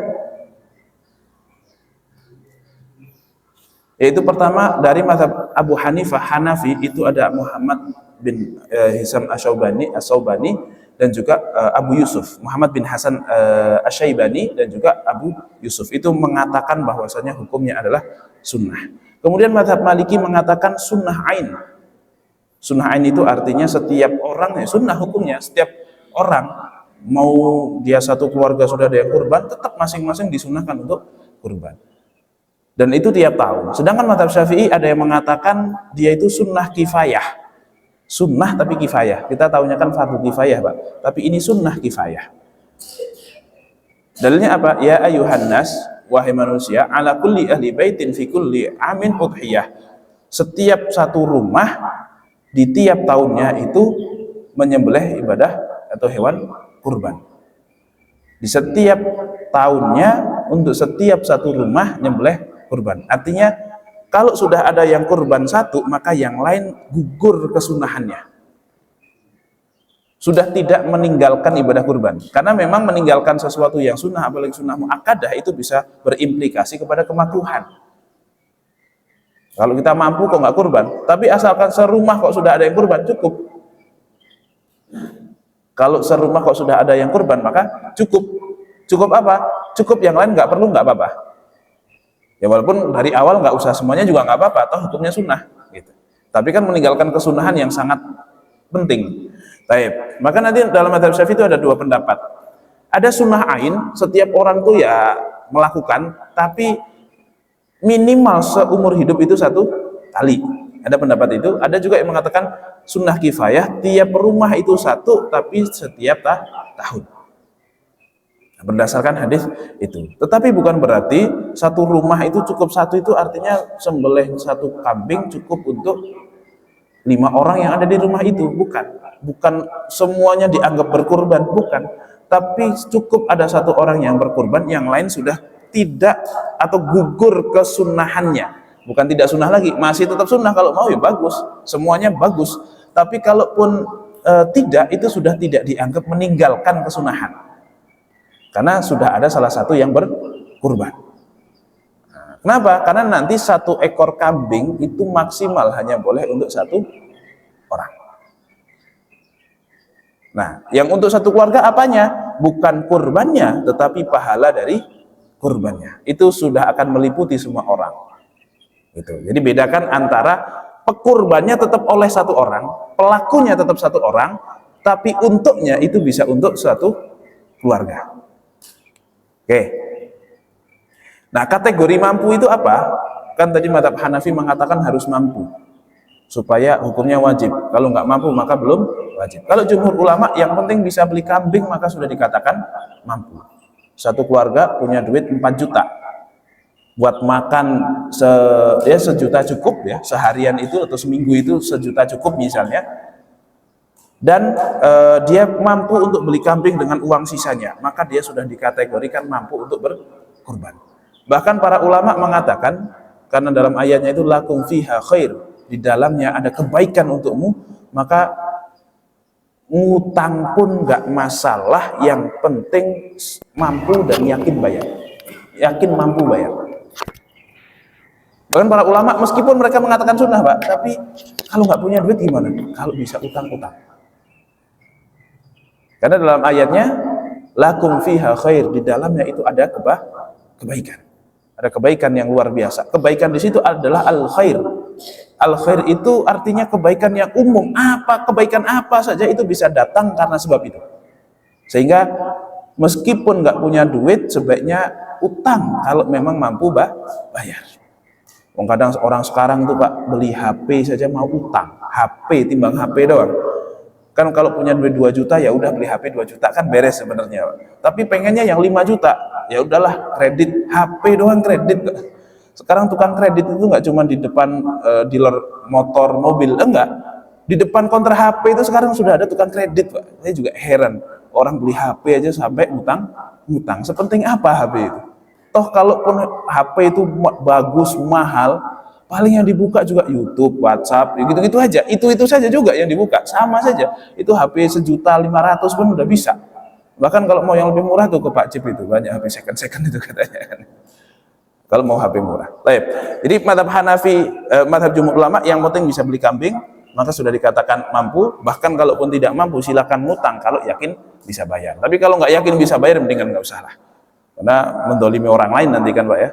Yaitu pertama dari mazhab Abu Hanifah Hanafi itu ada Muhammad bin Hisam Asy-Syaibani dan juga Abu Yusuf, Muhammad bin Hasan Asy-Syaibani dan juga Abu Yusuf itu mengatakan bahwasanya hukumnya adalah sunnah. Kemudian mazhab Maliki mengatakan sunnah ain. Sunnah ain itu artinya setiap orang, ya sunnah hukumnya, setiap orang mau dia satu keluarga sudah ada yang kurban, tetap masing-masing disunahkan untuk kurban. Dan itu tiap tahun. Sedangkan mazhab Syafi'i ada yang mengatakan dia itu sunnah kifayah. Sunnah tapi kifayah. Kita tahunya kan fardu kifayah, Pak. Tapi ini sunnah kifayah. Dalilnya apa? Ya ayuhan nas, wahai manusia, ala kulli ahli baitin fi kulli amin udhiyah. Setiap satu rumah di tiap tahunnya itu menyembelih ibadah atau hewan kurban. Di setiap tahunnya untuk setiap satu rumah nyembelih kurban. Artinya kalau sudah ada yang kurban satu, maka yang lain gugur kesunahannya. Sudah tidak meninggalkan ibadah kurban. Karena memang meninggalkan sesuatu yang sunnah, apalagi sunnah muakkadah, itu bisa berimplikasi kepada kemakruhan. Kalau kita mampu kok nggak kurban, tapi asalkan serumah kok sudah ada yang kurban, cukup. Kalau serumah kok sudah ada yang kurban, maka cukup. Cukup apa? Cukup, yang lain nggak perlu, nggak apa-apa. Ya walaupun dari awal nggak usah semuanya juga nggak apa-apa, atau hukumnya sunnah gitu. Tapi kan meninggalkan kesunahan yang sangat penting. Baik, maka nanti dalam mazhab Syafi'i itu ada 2 pendapat. Ada sunnah ain, setiap orang tuh ya melakukan, tapi minimal seumur hidup itu 1 kali. Ada pendapat itu. Ada juga yang mengatakan sunnah kifayah, tiap rumah itu 1, tapi setiap tahun. Berdasarkan hadis itu. Tetapi bukan berarti satu rumah itu cukup 1, itu artinya sembelih 1 kambing cukup untuk 5 orang yang ada di rumah itu. Bukan semuanya dianggap berkurban, bukan. Tapi cukup ada 1 orang yang berkurban, yang lain sudah tidak atau gugur kesunahannya. Bukan tidak sunnah lagi, masih tetap sunnah. Kalau mau ya bagus, semuanya bagus. Tapi kalaupun tidak, itu sudah tidak dianggap meninggalkan kesunahan. Karena sudah ada salah satu yang berkurban. Kenapa? Karena nanti 1 ekor kambing itu maksimal hanya boleh untuk 1 orang. Nah, yang untuk 1 keluarga apanya? Bukan kurbannya, tetapi pahala dari kurbannya. Itu sudah akan meliputi semua orang. Gitu. Jadi bedakan antara pekurbannya tetap oleh 1 orang, pelakunya tetap 1 orang, tapi untuknya itu bisa untuk 1 keluarga. Oke. Nah, kategori mampu itu apa? Kan tadi mazhab Hanafi mengatakan harus mampu supaya hukumnya wajib. Kalau nggak mampu maka belum wajib. Kalau jumhur ulama yang penting bisa beli kambing maka sudah dikatakan mampu. 1 keluarga punya duit 4 juta. Buat makan sejuta cukup ya, seharian itu atau seminggu itu 1 juta cukup misalnya. Dan dia mampu untuk beli kambing dengan uang sisanya, maka dia sudah dikategorikan mampu untuk berkurban. Bahkan para ulama mengatakan, karena dalam ayatnya itu lakum fiha khair, di dalamnya ada kebaikan untukmu, maka ngutang pun nggak masalah, yang penting mampu dan yakin bayar, yakin mampu bayar. Bahkan para ulama meskipun mereka mengatakan sunnah, Pak, tapi kalau nggak punya duit gimana? Kalau bisa utang-utang. Karena dalam ayatnya lakum fiha khair, di dalamnya itu ada kebaikan. Ada kebaikan yang luar biasa. Kebaikan di situ adalah al khair. Al khair itu artinya kebaikan yang umum. Kebaikan apa saja itu bisa datang karena sebab itu. Sehingga meskipun nggak punya duit, sebaiknya utang kalau memang mampu bayar. Kadang orang sekarang tuh Pak, beli HP saja mau utang. HP timbang HP doang. Kan kalau punya duit 2 juta ya udah beli HP 2 juta kan beres sebenarnya. Tapi pengennya yang 5 juta. Ya udahlah kredit HP doang kredit. Sekarang tukang kredit itu nggak cuma di depan dealer motor, mobil, enggak. Di depan konter HP itu sekarang sudah ada tukang kredit, Pak. Saya juga heran. Orang beli HP aja sampai ngutang. Sepenting apa HP itu? Toh kalaupun HP itu bagus, mahal, paling yang dibuka juga YouTube, WhatsApp, gitu-gitu aja. Itu saja juga yang dibuka, sama saja. Itu HP 1.500.000 pun udah bisa. Bahkan kalau mau yang lebih murah tuh ke Pak Cip itu, banyak HP second itu katanya. Kalau mau HP murah. Baik. Jadi mazhab Hanafi, mazhab jumhur ulama yang penting bisa beli kambing, maka sudah dikatakan mampu. Bahkan kalaupun tidak mampu silakan ngutang kalau yakin bisa bayar. Tapi kalau nggak yakin bisa bayar mendingan nggak usah lah. Karena mendolimi orang lain nanti kan Pak ya.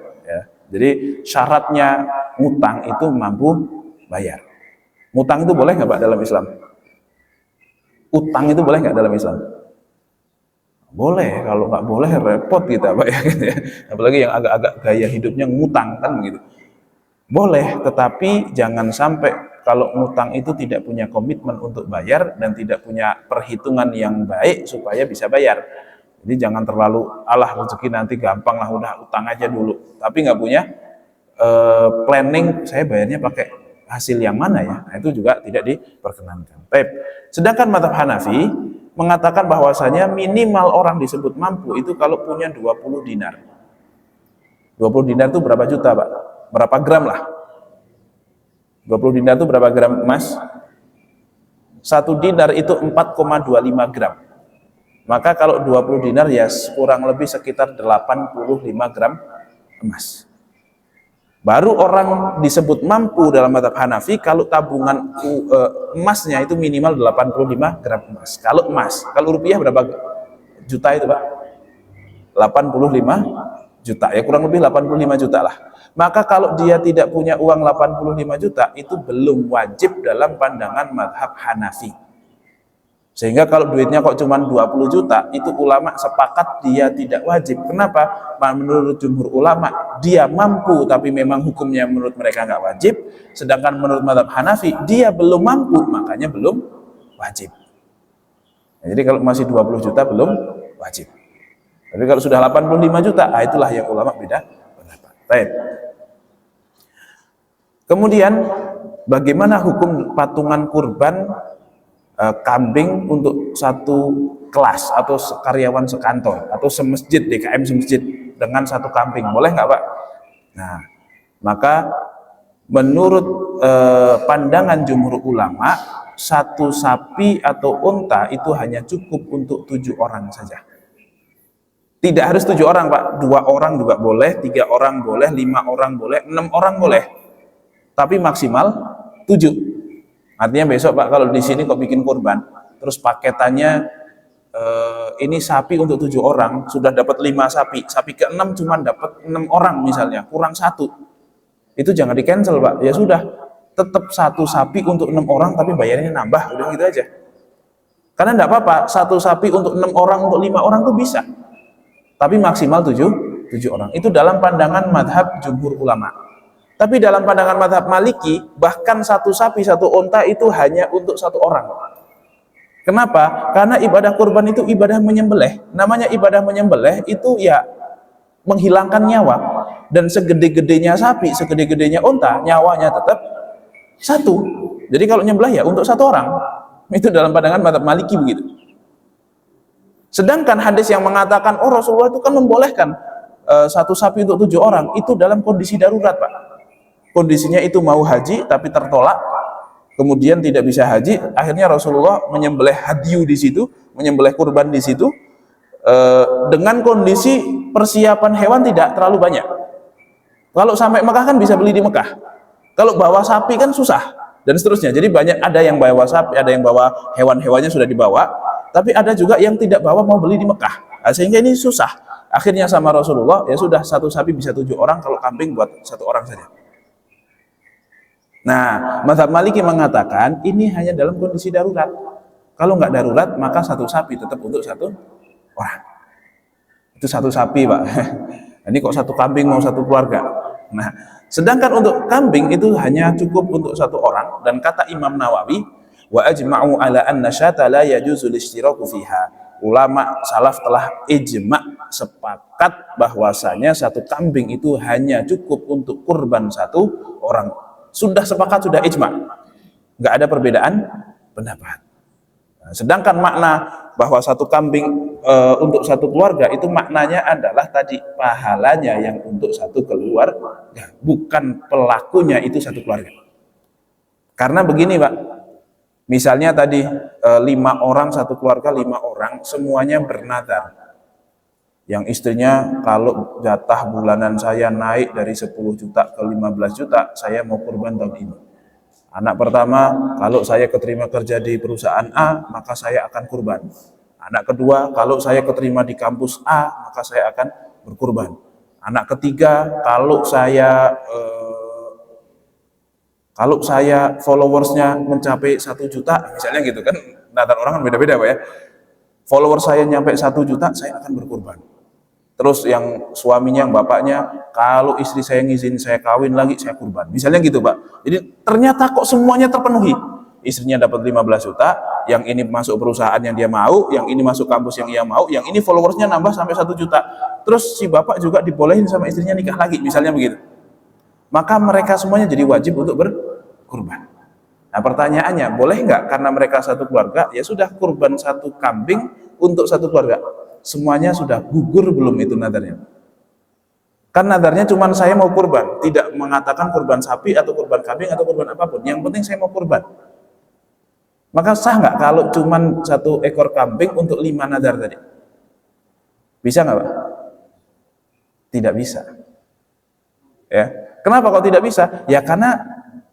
Jadi syaratnya ngutang itu mampu bayar. Ngutang itu boleh nggak Pak dalam Islam? Utang itu boleh nggak dalam Islam? Boleh, kalau nggak boleh repot kita Pak ya. Apalagi yang agak-agak gaya hidupnya ngutang kan begitu. Boleh, tetapi jangan sampai kalau ngutang itu tidak punya komitmen untuk bayar dan tidak punya perhitungan yang baik supaya bisa bayar. Jadi jangan terlalu rezeki nanti gampang lah udah utang aja dulu. Tapi nggak punya planning saya bayarnya pakai hasil yang mana ya. Nah, itu juga tidak diperkenankan. Baik. Sedangkan mazhab Hanafi mengatakan bahwasanya minimal orang disebut mampu itu kalau punya 20 dinar. 20 dinar itu berapa juta, Pak? Berapa gram lah? 20 dinar itu berapa gram emas? 1 dinar itu 4,25 gram. Maka kalau 20 dinar ya kurang lebih sekitar 85 gram emas. Baru orang disebut mampu dalam mazhab Hanafi kalau tabungan emasnya itu minimal 85 gram emas. Kalau emas, kalau rupiah berapa juta itu Pak? 85 juta, ya kurang lebih 85 juta lah. Maka kalau dia tidak punya uang 85 juta, itu belum wajib dalam pandangan mazhab Hanafi. Sehingga kalau duitnya kok cuma 20 juta, itu ulama sepakat dia tidak wajib. Kenapa? Menurut jumhur ulama, dia mampu, tapi memang hukumnya menurut mereka nggak wajib. Sedangkan menurut mazhab Hanafi, dia belum mampu, makanya belum wajib. Nah, jadi kalau masih 20 juta belum wajib. Tapi kalau sudah 85 juta, itulah yang ulama beda pendapat. Baik. Kemudian, bagaimana hukum patungan kurban kambing untuk satu kelas atau karyawan sekantor atau semesjid, DKM semesjid dengan satu kambing, boleh nggak Pak? Nah, maka menurut pandangan jumhur ulama, satu sapi atau unta itu hanya cukup untuk 7 orang saja. Tidak harus 7 orang Pak, 2 orang juga boleh, 3 orang boleh, 5 orang boleh, 6 orang boleh, tapi maksimal 7. Artinya besok Pak kalau di sini kok bikin kurban, terus paketannya ini sapi untuk 7 orang, sudah dapat 5 sapi, sapi ke-6 cuma dapat 6 orang misalnya, kurang 1. Itu jangan di cancel Pak, ya sudah, tetap 1 sapi untuk 6 orang tapi bayarnya nambah, udah gitu aja. Karena enggak apa-apa, 1 sapi untuk 6 orang, untuk 5 orang tuh bisa. Tapi maksimal 7 orang. Itu dalam pandangan madhab jumhur ulama. Tapi dalam pandangan mazhab Maliki, bahkan 1 sapi, 1 unta itu hanya untuk 1 orang. Kenapa? Karena ibadah kurban itu ibadah menyembelih. Namanya ibadah menyembelih itu ya menghilangkan nyawa. Dan segede-gedenya sapi, segede-gedenya unta, nyawanya tetap 1. Jadi kalau nyembelih ya untuk 1 orang. Itu dalam pandangan mazhab Maliki begitu. Sedangkan hadis yang mengatakan, oh Rasulullah itu kan membolehkan 1 sapi untuk 7 orang, itu dalam kondisi darurat Pak. Kondisinya itu mau haji tapi tertolak, kemudian tidak bisa haji, akhirnya Rasulullah menyembelih hadyu di situ, menyembelih kurban di situ, dengan kondisi persiapan hewan tidak terlalu banyak. Kalau sampai Mekah kan bisa beli di Mekah, kalau bawa sapi kan susah dan seterusnya. Jadi banyak, ada yang bawa sapi, ada yang bawa hewan-hewannya sudah dibawa, tapi ada juga yang tidak bawa, mau beli di Mekah. Sehingga ini susah. Akhirnya sama Rasulullah, ya sudah 1 sapi bisa 7 orang, kalau kambing buat 1 orang saja. Nah, mazhab Maliki mengatakan ini hanya dalam kondisi darurat. Kalau nggak darurat, maka satu sapi tetap untuk satu orang. Itu satu sapi, Pak. Ini kok satu kambing mau satu keluarga. Nah, sedangkan untuk kambing itu hanya cukup untuk satu orang, dan kata Imam Nawawi, wa ajma'u ala anna syata la yajuzu lishtiraku fiha. Ulama salaf telah ijma', sepakat bahwasanya satu kambing itu hanya cukup untuk kurban satu orang. Sudah sepakat, sudah ijma'. Nggak ada perbedaan pendapat. Nah, sedangkan makna bahwa satu kambing untuk satu keluarga itu maknanya adalah tadi pahalanya yang untuk satu keluarga, bukan pelakunya itu satu keluarga. Karena begini, Pak, misalnya tadi 5 orang satu keluarga, 5 orang semuanya bernadar. Yang istrinya, kalau jatah bulanan saya naik dari 10 juta ke 15 juta, saya mau kurban tahun ini. Anak pertama, kalau saya keterima kerja di perusahaan A, maka saya akan kurban. Anak kedua, kalau saya keterima di kampus A, maka saya akan berkurban. Anak ketiga, kalau saya followersnya mencapai 1 juta, misalnya gitu kan, nadar orang kan beda-beda, Pak ya. Follower saya nyampe 1 juta, saya akan berkurban. Terus yang suaminya, yang bapaknya, kalau istri saya ngizin saya kawin lagi, saya kurban. Misalnya gitu, Pak. Jadi ternyata kok semuanya terpenuhi. Istrinya dapat 15 juta, yang ini masuk perusahaan yang dia mau, yang ini masuk kampus yang ia mau, yang ini followersnya nambah sampai 1 juta. Terus si bapak juga dibolehin sama istrinya nikah lagi, misalnya begitu. Maka mereka semuanya jadi wajib untuk berkurban. Nah, pertanyaannya, boleh nggak karena mereka satu keluarga, ya sudah kurban satu kambing untuk satu keluarga. Semuanya sudah gugur belum itu nadarnya? Kan nadarnya cuma saya mau kurban, tidak mengatakan kurban sapi atau kurban kambing atau kurban apapun. Yang penting saya mau kurban. Maka sah nggak kalau cuma 1 ekor kambing untuk 5 nadar tadi? Bisa nggak, Pak? Tidak bisa. Ya, kenapa kok tidak bisa? Ya karena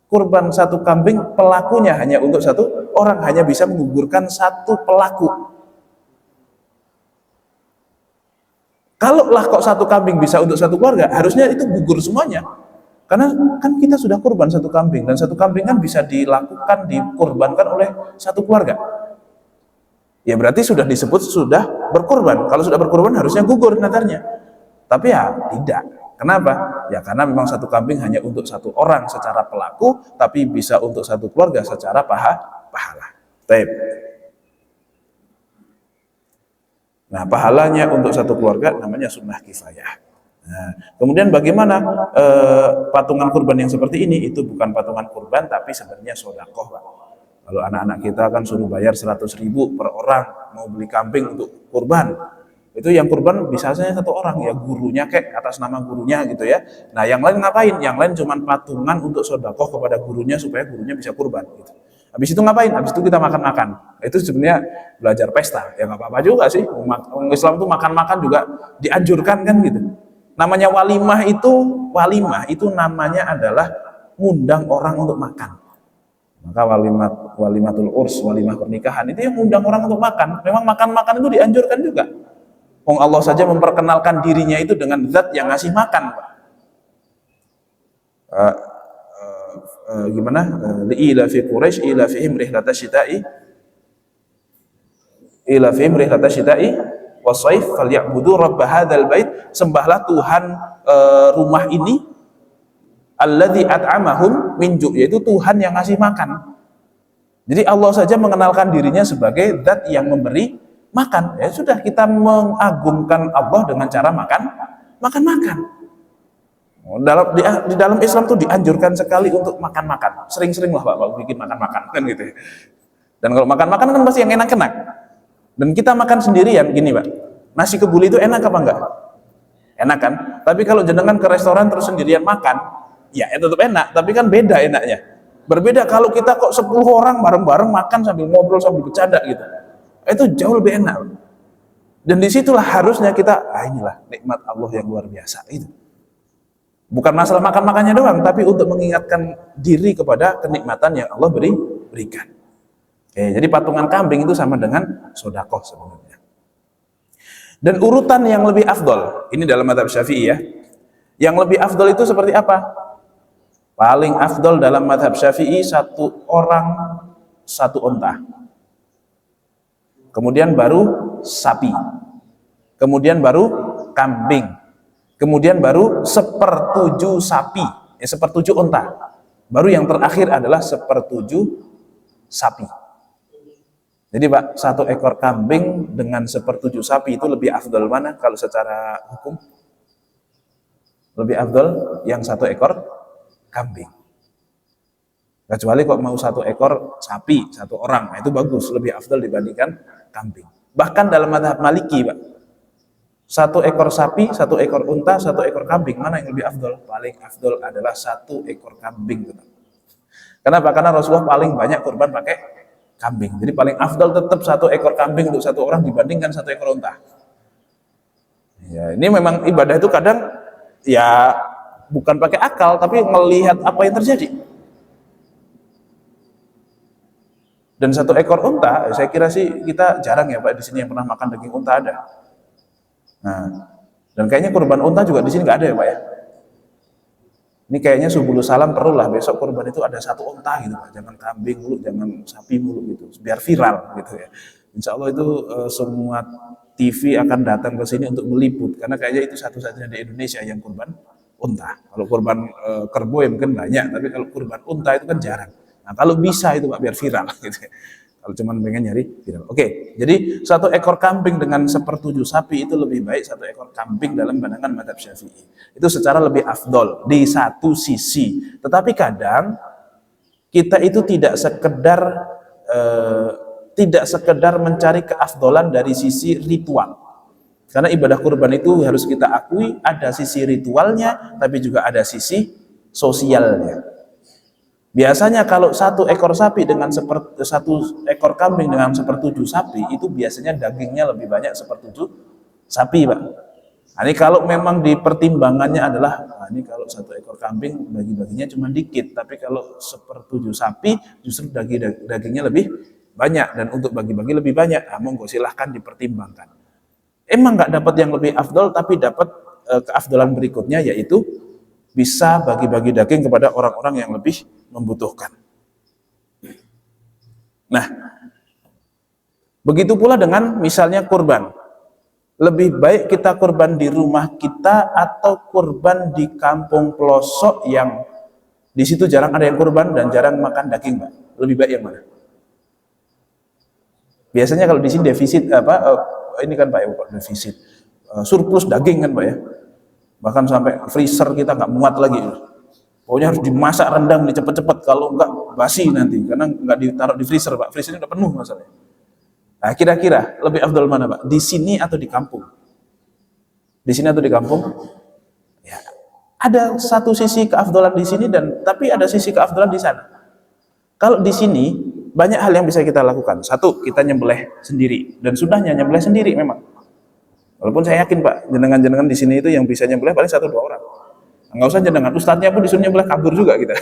kurban 1 kambing pelakunya hanya untuk 1 orang, hanya bisa menggugurkan 1 pelaku. Kalau lah kok 1 kambing bisa untuk 1 keluarga, harusnya itu gugur semuanya. Karena kan kita sudah kurban 1 kambing, dan 1 kambing kan bisa dilakukan, dikurbankan oleh 1 keluarga. Ya berarti sudah disebut sudah berkurban. Kalau sudah berkurban harusnya gugur nadarnya. Tapi ya tidak. Kenapa? Ya karena memang 1 kambing hanya untuk 1 orang secara pelaku, tapi bisa untuk 1 keluarga secara pahala. Baik. Nah, pahalanya untuk 1 keluarga namanya sunnah kifayah. Nah, kemudian bagaimana patungan kurban yang seperti ini? Itu bukan patungan kurban, tapi sebenarnya sedekah, Pak. Kalau anak-anak kita kan suruh bayar 100.000 per orang mau beli kambing untuk kurban. Itu yang kurban bisa saja 1 orang, ya gurunya kek, atas nama gurunya gitu ya. Nah, yang lain ngapain? Yang lain cuma patungan untuk sedekah kepada gurunya supaya gurunya bisa kurban gitu. Habis itu ngapain? Habis itu kita makan-makan. Itu sebenarnya belajar pesta. Ya nggak apa-apa juga sih. Orang Islam itu makan-makan juga dianjurkan kan gitu. Namanya walimah itu namanya adalah ngundang orang untuk makan. Maka walimatul urs, walimah pernikahan itu yang ngundang orang untuk makan. Memang makan-makan itu dianjurkan juga. Allah saja memperkenalkan dirinya itu dengan zat yang ngasih makan, Pak. Gimana? Ila fi Quraisy ila fihim rihlata syita'i wasaif falyabudu rabb hadzal bait, sembahlah Tuhan rumah ini alladzi at'amahum min ju', yaitu Tuhan yang ngasih makan. Jadi Allah saja mengenalkan dirinya sebagai zat yang memberi makan. Ya sudah, kita mengagungkan Allah dengan cara makan. Di dalam Islam tuh dianjurkan sekali untuk makan-makan. Sering-sering lah Pak bikin makan-makan kan gitu. Dan kalau makan-makan kan pasti yang enak-enak. Dan kita makan sendirian gini, Pak. Nasi kebuli itu enak apa enggak? Enak kan? Tapi kalau jenengan ke restoran terus sendirian makan, ya tetap enak, tapi kan beda enaknya. Berbeda kalau kita kok 10 orang bareng-bareng makan sambil ngobrol sambil bercanda gitu. Itu jauh lebih enak. Dan disitulah harusnya kita, inilah nikmat Allah yang luar biasa itu. Bukan masalah makan-makannya doang, tapi untuk mengingatkan diri kepada kenikmatan yang Allah berikan. Jadi patungan kambing itu sama dengan sedekah sebenarnya. Dan urutan yang lebih afdol, ini dalam mazhab Syafi'i ya. Yang lebih afdol itu seperti apa? Paling afdol dalam madhab Syafi'i satu orang satu unta. Kemudian baru sapi. Kemudian baru kambing. Kemudian baru 1/7 sapi, sepertujuh unta. Baru yang terakhir adalah 1/7 sapi. Jadi Pak, satu ekor kambing dengan 1/7 sapi itu lebih afdol mana kalau secara hukum? Lebih afdol yang satu ekor kambing. Kecuali kok mau satu ekor sapi, satu orang, nah itu bagus, lebih afdol dibandingkan kambing. Bahkan dalam madhab Maliki Pak, satu ekor sapi, satu ekor unta, satu ekor kambing, mana yang lebih afdol? Paling afdol adalah satu ekor kambing. Kenapa? Karena Rasulullah paling banyak kurban pakai kambing. Jadi paling afdal tetap satu ekor kambing untuk satu orang dibandingkan satu ekor unta. Ya, ini memang ibadah itu kadang ya bukan pakai akal, tapi melihat apa yang terjadi. Dan satu ekor unta, saya kira sih kita jarang ya Pak di sini yang pernah makan daging unta ada. Nah, dan kayaknya kurban unta juga di sini nggak ada ya Pak ya. Ini kayaknya Subulus Salam perlu lah besok kurban itu ada satu unta gitu Pak. Jangan kambing mulu, jangan sapi mulu gitu. Biar viral gitu ya. Insya Allah itu semua TV akan datang ke sini untuk meliput. Karena kayaknya itu satu-satunya di Indonesia yang kurban unta. Kalau kurban kerbau ya mungkin banyak. Tapi kalau kurban unta itu kan jarang. Nah kalau bisa itu Pak biar viral gitu ya. Kalau cuma pengen nyari viral. Oke, jadi satu ekor kambing dengan 1/7 sapi itu lebih baik satu ekor kambing dalam pandangan madhab Syafi'i. Itu secara lebih afdol di satu sisi. Tetapi kadang kita itu tidak sekedar mencari keafdolan dari sisi ritual. Karena ibadah kurban itu harus kita akui ada sisi ritualnya, tapi juga ada sisi sosialnya. Biasanya kalau satu ekor sapi dengan satu ekor kambing dengan 1/7 sapi itu biasanya dagingnya lebih banyak 1/7 sapi Pak. Nah, ini kalau memang dipertimbangannya adalah ini kalau satu ekor kambing bagi-baginya cuma dikit, tapi kalau 1/7 sapi justru dagingnya lebih banyak dan untuk bagi-bagi lebih banyak. Nah, monggo silahkan dipertimbangkan. Emang nggak dapat yang lebih afdol, tapi dapat keafdolan berikutnya yaitu bisa bagi-bagi daging kepada orang-orang yang lebih membutuhkan. Nah, begitu pula dengan misalnya kurban. Lebih baik kita kurban di rumah kita atau kurban di kampung pelosok yang di situ jarang ada yang kurban dan jarang makan daging, Pak. Lebih baik yang mana? Biasanya kalau di sini defisit ini kan Pak ya, defisit surplus daging kan Pak ya. Bahkan sampai freezer kita nggak muat lagi. Pokoknya harus dimasak rendang nih cepet-cepet, kalau enggak basi nanti karena nggak ditaruh di freezer Pak. Freezernya udah penuh masalahnya. Nah, kira-kira lebih afdal mana Pak? Di sini atau di kampung? Di sini atau di kampung? Ya, ada satu sisi keafdalan di sini tapi ada sisi keafdalan di sana. Kalau di sini banyak hal yang bisa kita lakukan. Satu, kita nyembelih sendiri dan sudahnya nyembelih sendiri memang. Walaupun saya yakin Pak, jenengan-jenengan di sini itu yang bisa nyembelih paling 1-2 orang. Nggak usah jenengan, ustadznya pun disuruh nyembelih kabur juga kita.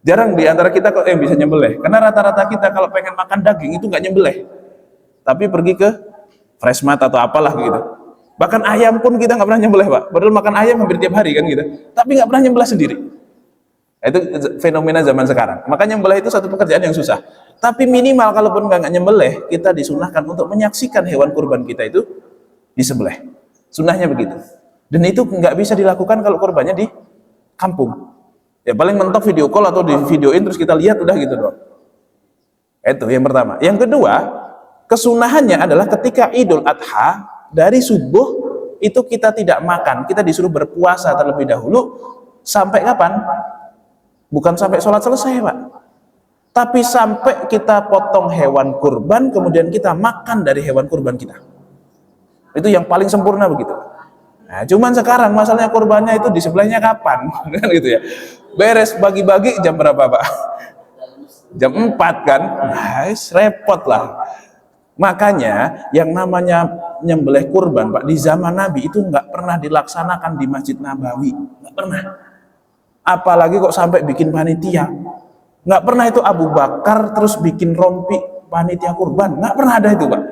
Jarang di antara kita kok yang bisa nyembelih. Karena rata-rata kita kalau pengen makan daging itu nggak nyembelih, tapi pergi ke Freshmart atau apalah gitu. Bahkan ayam pun kita nggak pernah nyembelih Pak. Padahal makan ayam hampir tiap hari kan gitu. Tapi nggak pernah nyembelih sendiri. Itu fenomena zaman sekarang. Makanya nyembelih itu satu pekerjaan yang susah. Tapi minimal kalaupun nggak nyembelih, kita disunahkan untuk menyaksikan hewan kurban kita itu disembelih. Sunnahnya begitu. Dan itu nggak bisa dilakukan kalau kurbannya di kampung. Ya paling mentok video call atau di videoin terus kita lihat udah gitu doang. Itu yang pertama. Yang kedua, kesunahannya adalah ketika Idul Adha dari subuh itu kita tidak makan, kita disuruh berpuasa terlebih dahulu sampai kapan? Bukan sampai sholat selesai Pak, tapi sampai kita potong hewan kurban kemudian kita makan dari hewan kurban kita. Itu yang paling sempurna begitu. Nah, cuman sekarang masalahnya kurbannya itu disembelihnya kapan? Kan gitu ya. Beres bagi-bagi jam berapa, Pak? Jam 4 kan? Nah, repot lah. Makanya yang namanya nyembelih kurban, Pak, di zaman Nabi itu nggak pernah dilaksanakan di Masjid Nabawi. Nggak pernah. Apalagi kok sampai bikin panitia. Nggak pernah itu Abu Bakar terus bikin rompi panitia kurban. Nggak pernah ada itu, Pak.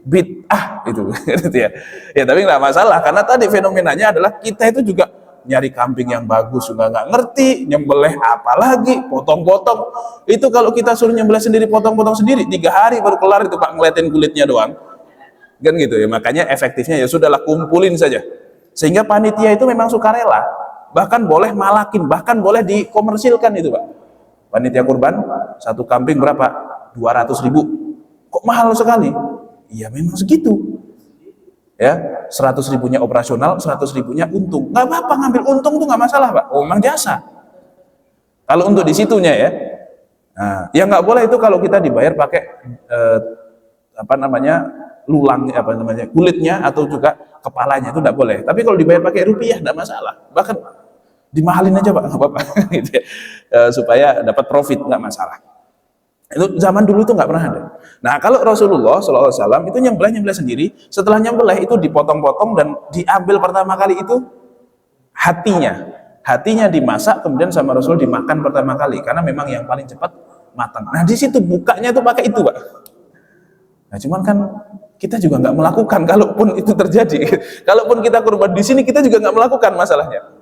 Bid'ah itu gitu ya. Ya tapi nggak masalah karena tadi fenomenanya adalah kita itu juga nyari kambing yang bagus juga nggak ngerti, nyembelih apalagi, potong-potong. Itu kalau kita suruh nyembelih sendiri, potong-potong sendiri, 3 hari baru kelar itu Pak, ngeliatin kulitnya doang. Kan gitu ya, makanya efektifnya ya sudahlah, kumpulin saja. Sehingga panitia itu memang sukarela, bahkan boleh malakin, bahkan boleh dikomersilkan itu Pak. Panitia kurban, satu kambing berapa? 200.000. Kok mahal sekali? Iya memang segitu. Ya, 100.000-nya operasional, 100.000-nya untung. Nggak apa-apa, ngambil untung tuh nggak masalah Pak. Oh, memang jasa. Kalau untuk di situnya ya, nah, yang nggak boleh itu kalau kita dibayar pakai lulang, kulitnya atau juga kepalanya, itu nggak boleh. Tapi kalau dibayar pakai rupiah nggak masalah. Bahkan dimahalin aja Pak, nggak apa-apa. Gitu ya. Supaya dapat profit, nggak masalah. Itu zaman dulu tuh nggak pernah ada. Nah, kalau Rasulullah SAW itu nyembelih sendiri, setelah nyembelih itu dipotong-potong dan diambil pertama kali itu hatinya dimasak, kemudian sama Rasul dimakan pertama kali, karena memang yang paling cepat matang. Nah, di situ bukanya tuh pakai itu Pak. Nah, cuman kan kita juga nggak melakukan, kalaupun itu terjadi. Kalaupun kita kurban di sini, kita juga nggak melakukan masalahnya.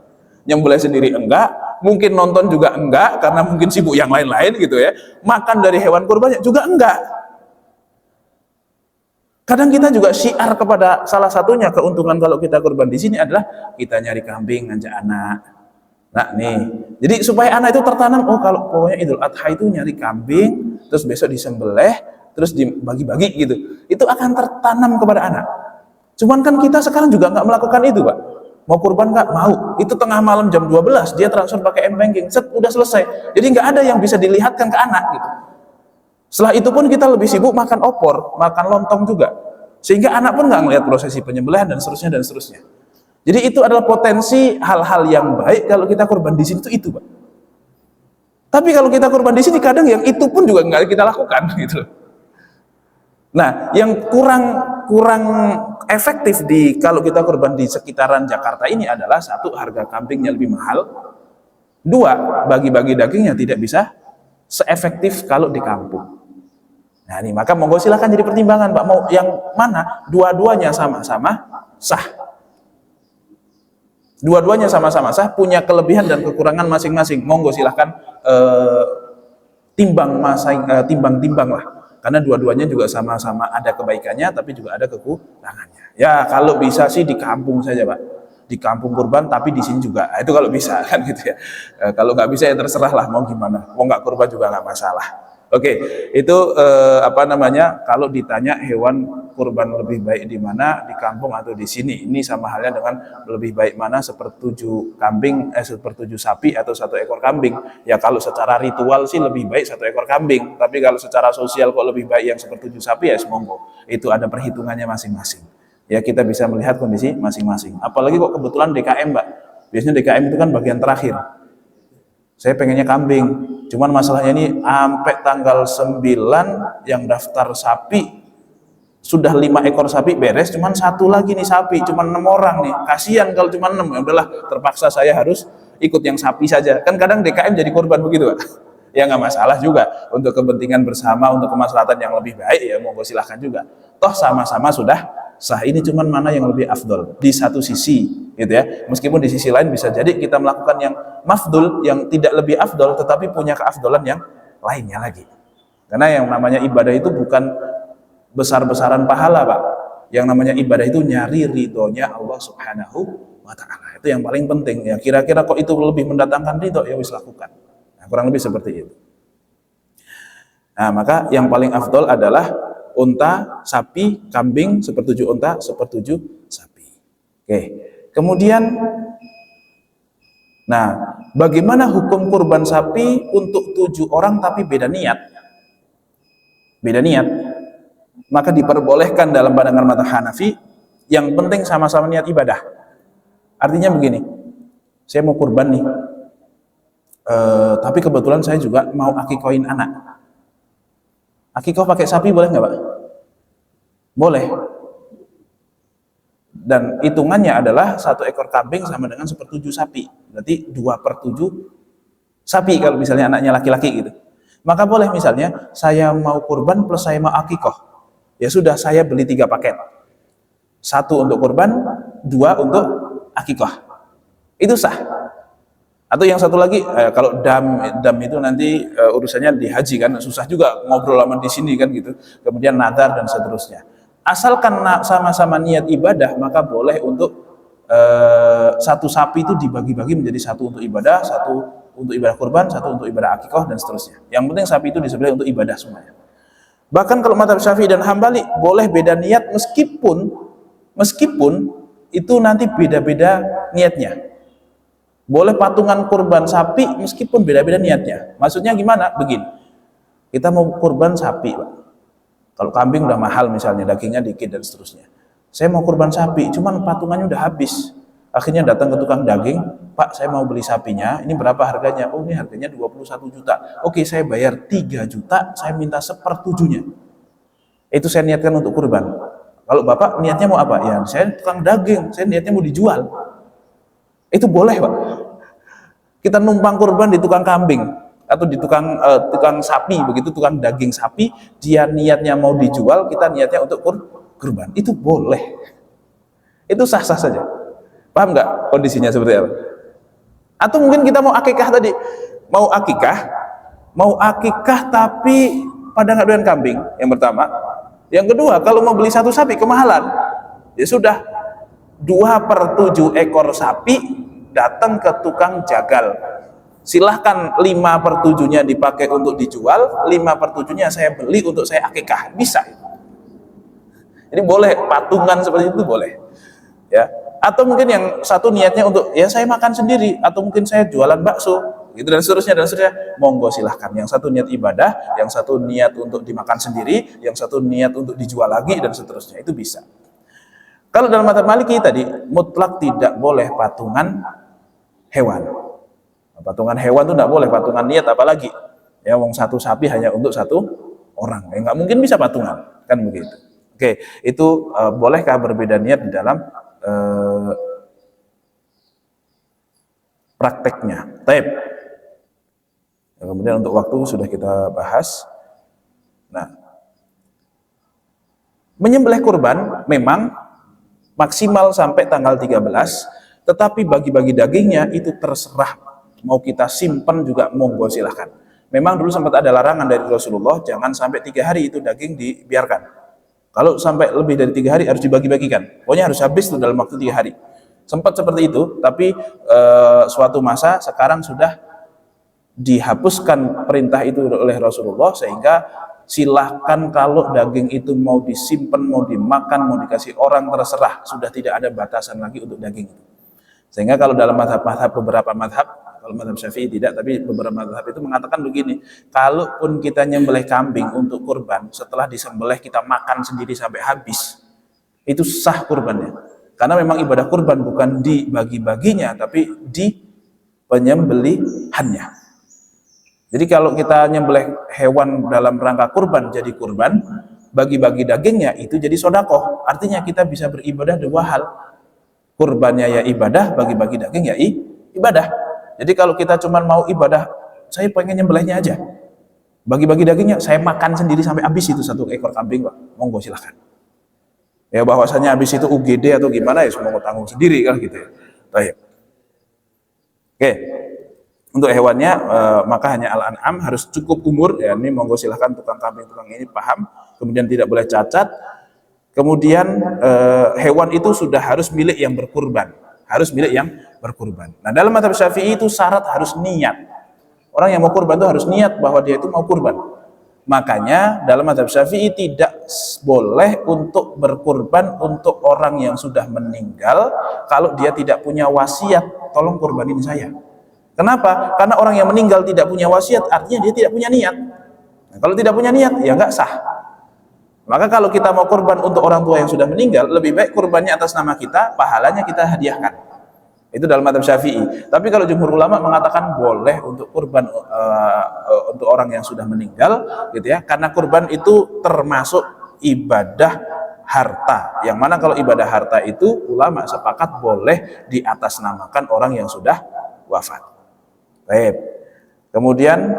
Nyembelih sendiri enggak, mungkin nonton juga enggak, karena mungkin sibuk yang lain-lain gitu ya. Makan dari hewan kurbannya juga enggak. Kadang kita juga syiar kepada salah satunya keuntungan kalau kita kurban di sini adalah kita nyari kambing, ngajak anak. Nah nih, jadi supaya anak itu tertanam, oh kalau pokoknya Idul Adha itu nyari kambing, terus besok disembelih, terus dibagi-bagi gitu. Itu akan tertanam kepada anak. Cuman kan kita sekarang juga nggak melakukan itu Pak. Mau kurban nggak? Mau. Itu tengah malam jam 12 dia transfer pakai M-Banking, udah selesai. Jadi nggak ada yang bisa dilihatkan ke anak gitu. Setelah itu pun kita lebih sibuk makan opor, makan lontong juga, sehingga anak pun nggak ngelihat prosesi penyembelihan dan seterusnya. Jadi itu adalah potensi hal-hal yang baik kalau kita kurban di sini itu Pak. Tapi kalau kita kurban di sini kadang yang itu pun juga nggak kita lakukan gitu. Nah, yang kurang efektif kalau kita kurban di sekitaran Jakarta ini adalah satu, harga kambingnya lebih mahal. Dua, bagi-bagi dagingnya tidak bisa seefektif kalau di kampung. Nah, ini maka monggo silakan jadi pertimbangan Pak, mau yang mana? Dua-duanya sama-sama sah. Dua-duanya sama-sama sah, punya kelebihan dan kekurangan masing-masing. Monggo silakan timbang-timbang lah. Karena dua-duanya juga sama-sama ada kebaikannya, tapi juga ada kekurangannya. Ya kalau bisa sih di kampung saja Pak, di kampung kurban, tapi di sini juga. Nah, itu kalau bisa kan gitu ya. Kalau nggak bisa ya terserah lah, mau gimana. Mau nggak kurban juga nggak masalah. Oke, itu kalau ditanya hewan kurban lebih baik di mana, di kampung atau di sini, ini sama halnya dengan lebih baik mana sepertujuh sapi atau 1 ekor kambing. Ya kalau secara ritual sih lebih baik 1 ekor kambing, tapi kalau secara sosial kok lebih baik yang sepertujuh sapi, ya semonggo. Itu ada perhitungannya masing-masing. Ya kita bisa melihat kondisi masing-masing. Apalagi kok kebetulan DKM Mbak, biasanya DKM itu kan bagian terakhir. Saya pengennya kambing, cuman masalahnya ini sampai tanggal 9 yang daftar sapi sudah 5 ekor sapi beres, cuman 1 lagi nih sapi, cuman 6 orang nih. Kasihan kalau cuma 6, ya udahlah, terpaksa saya harus ikut yang sapi saja. Kan kadang DKM jadi korban begitu Pak. Ya nggak masalah juga, untuk kepentingan bersama, untuk kemaslahatan yang lebih baik ya monggo silahkan juga. Toh sama-sama sudah sah, ini cuman mana yang lebih afdol di satu sisi gitu ya. Meskipun di sisi lain bisa jadi kita melakukan yang mafdul, yang tidak lebih afdol tetapi punya keafdolan yang lainnya lagi. Karena yang namanya ibadah itu bukan besar-besaran pahala Pak. Yang namanya ibadah itu nyari ridhonya Allah Subhanahu wa Ta'ala. Itu yang paling penting ya. Kira-kira kok itu lebih mendatangkan ridho, ya wis lakukan. Nah, kurang lebih seperti itu. Nah, maka yang paling afdol adalah unta, sapi, kambing, 1/7 unta, 1/7 sapi. Oke. Kemudian, nah, bagaimana hukum kurban sapi untuk 7 orang tapi beda niat? Beda niat. Maka diperbolehkan dalam pandangan mazhab Hanafi, yang penting sama-sama niat ibadah. Artinya begini, saya mau kurban nih, tapi kebetulan saya juga mau akikohin anak. Akikoh pakai sapi boleh nggak Pak? Boleh. Dan hitungannya adalah 1 ekor kambing sama dengan 1/7 sapi. Berarti 2/7 sapi kalau misalnya anaknya laki-laki gitu. Maka boleh misalnya saya mau kurban plus saya mau akikoh. Ya sudah, saya beli 3 paket. 1 untuk kurban, 2 untuk akikoh. itu sah. Atau yang satu lagi, kalau dam itu nanti urusannya di haji kan, susah juga ngobrol lama di sini kan gitu. Kemudian nadar dan seterusnya. Asalkan sama-sama niat ibadah, maka boleh untuk satu sapi itu dibagi-bagi menjadi satu untuk ibadah, satu untuk ibadah kurban, satu untuk ibadah akikah dan seterusnya. Yang penting sapi itu disembelih untuk ibadah semuanya. Bahkan kalau mazhab Syafi'i dan Hambali boleh beda niat meskipun itu nanti beda-beda niatnya. Boleh patungan kurban sapi meskipun beda-beda niatnya. Maksudnya gimana? Begini, kita mau kurban sapi, Pak. Kalau kambing udah mahal misalnya, dagingnya dikit dan seterusnya. Saya mau kurban sapi, cuman patungannya udah habis. Akhirnya datang ke tukang daging, Pak, saya mau beli sapinya, ini berapa harganya? Oh, ini harganya 21 juta. Oke, saya bayar 3 juta, saya minta sepertujuhnya. Itu saya niatkan untuk kurban. Kalau Bapak niatnya mau apa? Ya, saya tukang daging, saya niatnya mau dijual. Itu boleh, Pak. Kita numpang kurban di tukang kambing atau di tukang sapi, begitu tukang daging sapi, dia niatnya mau dijual, kita niatnya untuk kurban. Itu boleh. Itu sah-sah saja. Paham nggak kondisinya seperti apa? Atau mungkin kita mau akikah tadi, mau akikah tapi pada nggak doyan kambing, yang pertama. Yang kedua, kalau mau beli satu sapi kemahalan, ya sudah 2/7 ekor sapi datang ke tukang jagal. Silahkan 5/7-nya dipakai untuk dijual, 5/7-nya saya beli untuk saya akikah, bisa. Jadi boleh patungan seperti itu boleh, ya. Atau mungkin yang satu niatnya untuk ya saya makan sendiri, atau mungkin saya jualan bakso, gitu dan seterusnya. Monggo silahkan. Yang satu niat ibadah, yang satu niat untuk dimakan sendiri, yang satu niat untuk dijual lagi dan seterusnya. Itu bisa. Kalau dalam mazhab Maliki tadi mutlak tidak boleh patungan hewan. Patungan hewan itu tidak boleh, patungan niat apalagi. Ya, wong satu sapi hanya untuk satu orang. Ya nggak mungkin bisa patungan, kan begitu. Oke, itu bolehkah berbeda niat di dalam prakteknya? Taib. Ya, kemudian untuk waktu sudah kita bahas. Nah, menyembelih kurban memang maksimal sampai tanggal 13, tetapi bagi-bagi dagingnya itu terserah, mau kita simpen juga monggo silahkan. Memang dulu sempat ada larangan dari Rasulullah, jangan sampai 3 hari itu daging dibiarkan. Kalau sampai lebih dari 3 hari harus dibagi-bagikan, pokoknya harus habis tuh dalam waktu 3 hari. Sempat seperti itu, tapi suatu masa sekarang sudah dihapuskan perintah itu oleh Rasulullah, sehingga silahkan kalau daging itu mau disimpan, mau dimakan, mau dikasih orang, terserah, sudah tidak ada batasan lagi untuk daging itu. Sehingga kalau dalam madhab-madhab, beberapa madhab, kalau madhab Syafi'i tidak, tapi beberapa madhab itu mengatakan begini, kalaupun kita nyembelih kambing untuk kurban, setelah disembelih kita makan sendiri sampai habis, itu sah kurbannya. Karena memang ibadah kurban bukan dibagi-baginya, tapi di penyembelihannya. Jadi kalau kita nyembelih hewan dalam rangka kurban jadi kurban, bagi-bagi dagingnya itu jadi sodakoh. Artinya kita bisa beribadah 2 hal. Kurbannya ya ibadah, bagi-bagi daging ya ibadah. Jadi kalau kita cuma mau ibadah, saya pengen nyembelihnya aja, bagi-bagi dagingnya, saya makan sendiri sampai habis itu 1 ekor kambing, Pak, monggo silahkan. Ya bahwasanya habis itu UGD atau gimana ya semua tanggung sendiri kan gitu ya. Baik. Oke. Untuk hewannya maka hanya al-an'am, harus cukup umur, ya ini monggo silahkan tukang kambing, tukang ini paham. Kemudian tidak boleh cacat. Kemudian hewan itu sudah harus milik yang berkurban, Nah, dalam mazhab Syafi'i itu syarat harus niat. Orang yang mau kurban itu harus niat bahwa dia itu mau kurban. Makanya dalam mazhab Syafi'i tidak boleh untuk berkurban untuk orang yang sudah meninggal kalau dia tidak punya wasiat, tolong kurbanin saya. Kenapa? Karena orang yang meninggal tidak punya wasiat, artinya dia tidak punya niat. Nah, kalau tidak punya niat, ya nggak sah. Maka kalau kita mau kurban untuk orang tua yang sudah meninggal, lebih baik kurbannya atas nama kita, pahalanya kita hadiahkan. Itu dalam mazhab Syafi'i. Tapi kalau jumhur ulama mengatakan boleh untuk kurban untuk orang yang sudah meninggal, gitu ya. Karena kurban itu termasuk ibadah harta. Yang mana kalau ibadah harta itu ulama sepakat boleh diatasnamakan orang yang sudah wafat. Baik. Kemudian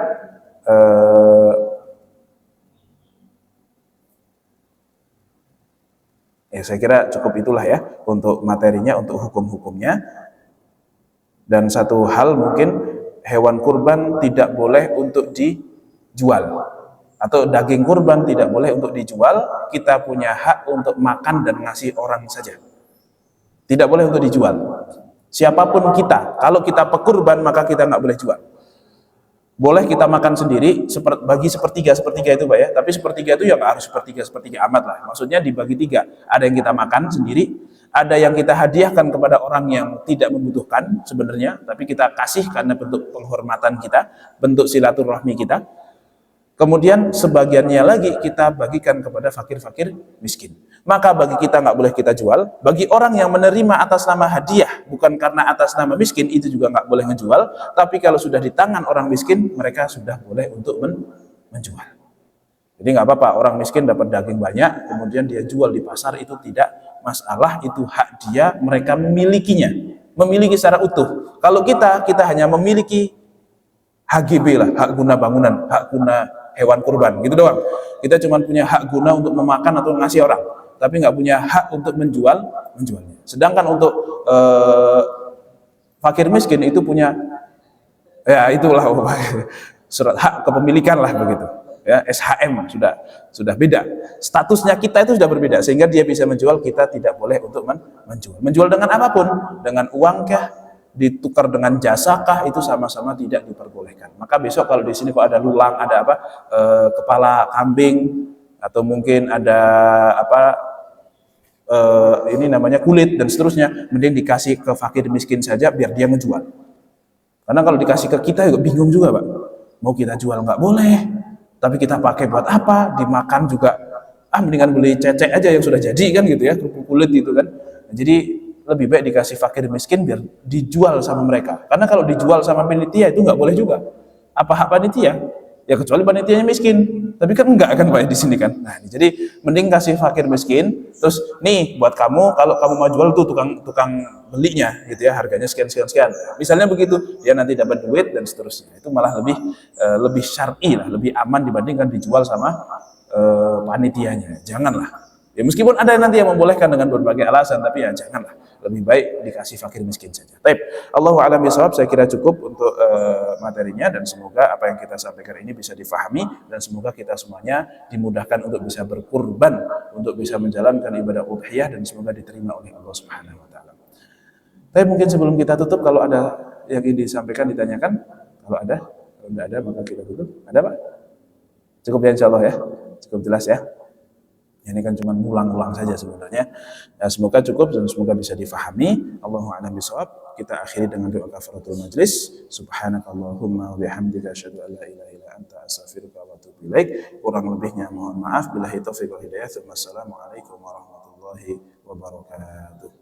ya saya kira cukup itulah ya untuk materinya, untuk hukum-hukumnya. Dan satu hal mungkin hewan kurban tidak boleh untuk dijual, atau daging kurban tidak boleh untuk dijual. Kita punya hak untuk makan dan ngasih orang saja, tidak boleh untuk dijual. Siapapun kita, kalau kita pekurban maka kita nggak boleh jual. Boleh kita makan sendiri, bagi sepertiga itu Pak ya, tapi sepertiga itu ya nggak harus sepertiga amat lah, maksudnya dibagi tiga. Ada yang kita makan sendiri, ada yang kita hadiahkan kepada orang yang tidak membutuhkan sebenarnya, tapi kita kasih karena bentuk penghormatan kita, bentuk silaturahmi kita. Kemudian sebagiannya lagi kita bagikan kepada fakir-fakir miskin. Maka bagi kita nggak boleh kita jual. Bagi orang yang menerima atas nama hadiah, bukan karena atas nama miskin, itu juga nggak boleh ngejual. Tapi kalau sudah di tangan orang miskin, mereka sudah boleh untuk menjual. Jadi nggak apa-apa, orang miskin dapat daging banyak, kemudian dia jual di pasar, itu tidak masalah, itu hak dia, mereka memilikinya, memiliki secara utuh. Kalau kita hanya memiliki HGB lah, hak guna bangunan, hak guna hewan kurban, gitu doang. Kita cuma punya hak guna untuk memakan atau ngasih orang, tapi nggak punya hak untuk menjualnya. Sedangkan untuk fakir miskin itu punya, ya itulah surat hak kepemilikan lah begitu. Ya, SHM sudah beda. Statusnya kita itu sudah berbeda, sehingga dia bisa menjual, kita tidak boleh untuk menjual. Menjual dengan apapun, dengan uang kah, ditukar dengan jasa kah, itu sama-sama tidak diperbolehkan. Maka besok kalau di sini kok ada lulang, ada apa, kepala kambing, atau mungkin ada apa, ini namanya kulit dan seterusnya, mending dikasih ke fakir miskin saja biar dia menjual. Karena kalau dikasih ke kita juga bingung juga Pak, mau kita jual nggak boleh, tapi kita pakai buat apa, dimakan juga, mendingan beli cecek aja yang sudah jadi kan gitu ya, kerupuk kulit gitu kan. Jadi lebih baik dikasih fakir miskin biar dijual sama mereka. Karena kalau dijual sama panitia itu nggak boleh juga. Apa hak panitia? Ya kecuali panitianya miskin. Tapi kan enggak kan Pak di sini kan. Nah, jadi mending kasih fakir miskin, terus nih buat kamu, kalau kamu mau jual tuh tukang belinya gitu ya, harganya sekian. Misalnya begitu, dia nanti dapat duit dan seterusnya. Itu malah lebih syar'i lah, lebih aman dibandingkan dijual sama panitianya. Janganlah. Ya meskipun ada nanti yang membolehkan dengan berbagai alasan, tapi ya janganlah. Lebih baik dikasih fakir miskin saja. Baik, Allahu a'lam bishawab. Saya kira cukup untuk materinya, dan semoga apa yang kita sampaikan ini bisa difahami, dan semoga kita semuanya dimudahkan untuk bisa berkurban, untuk bisa menjalankan ibadah udhiyah, dan semoga diterima oleh Allah Subhanahu wa taala. Tapi mungkin sebelum kita tutup, kalau ada yang ingin disampaikan, ditanyakan, kalau tidak ada maka kita tutup. Ada Pak? Cukup ya insyaallah ya. Cukup jelas ya. Ini kan cuma ngulang-ulang saja sebenarnya. Ya, semoga cukup dan semoga bisa difahami. Allahu a'lam bishawab. Kita akhiri dengan doa kafaratul majlis. Subhanakallahumma wa bihamdika asyhadu an la ilaha illa anta astaghfiruka wa atubu ilaik. Kurang lebihnya mohon maaf. Billahi taufiq wal hidayah. Wassalamualaikum warahmatullahi wabarakatuh.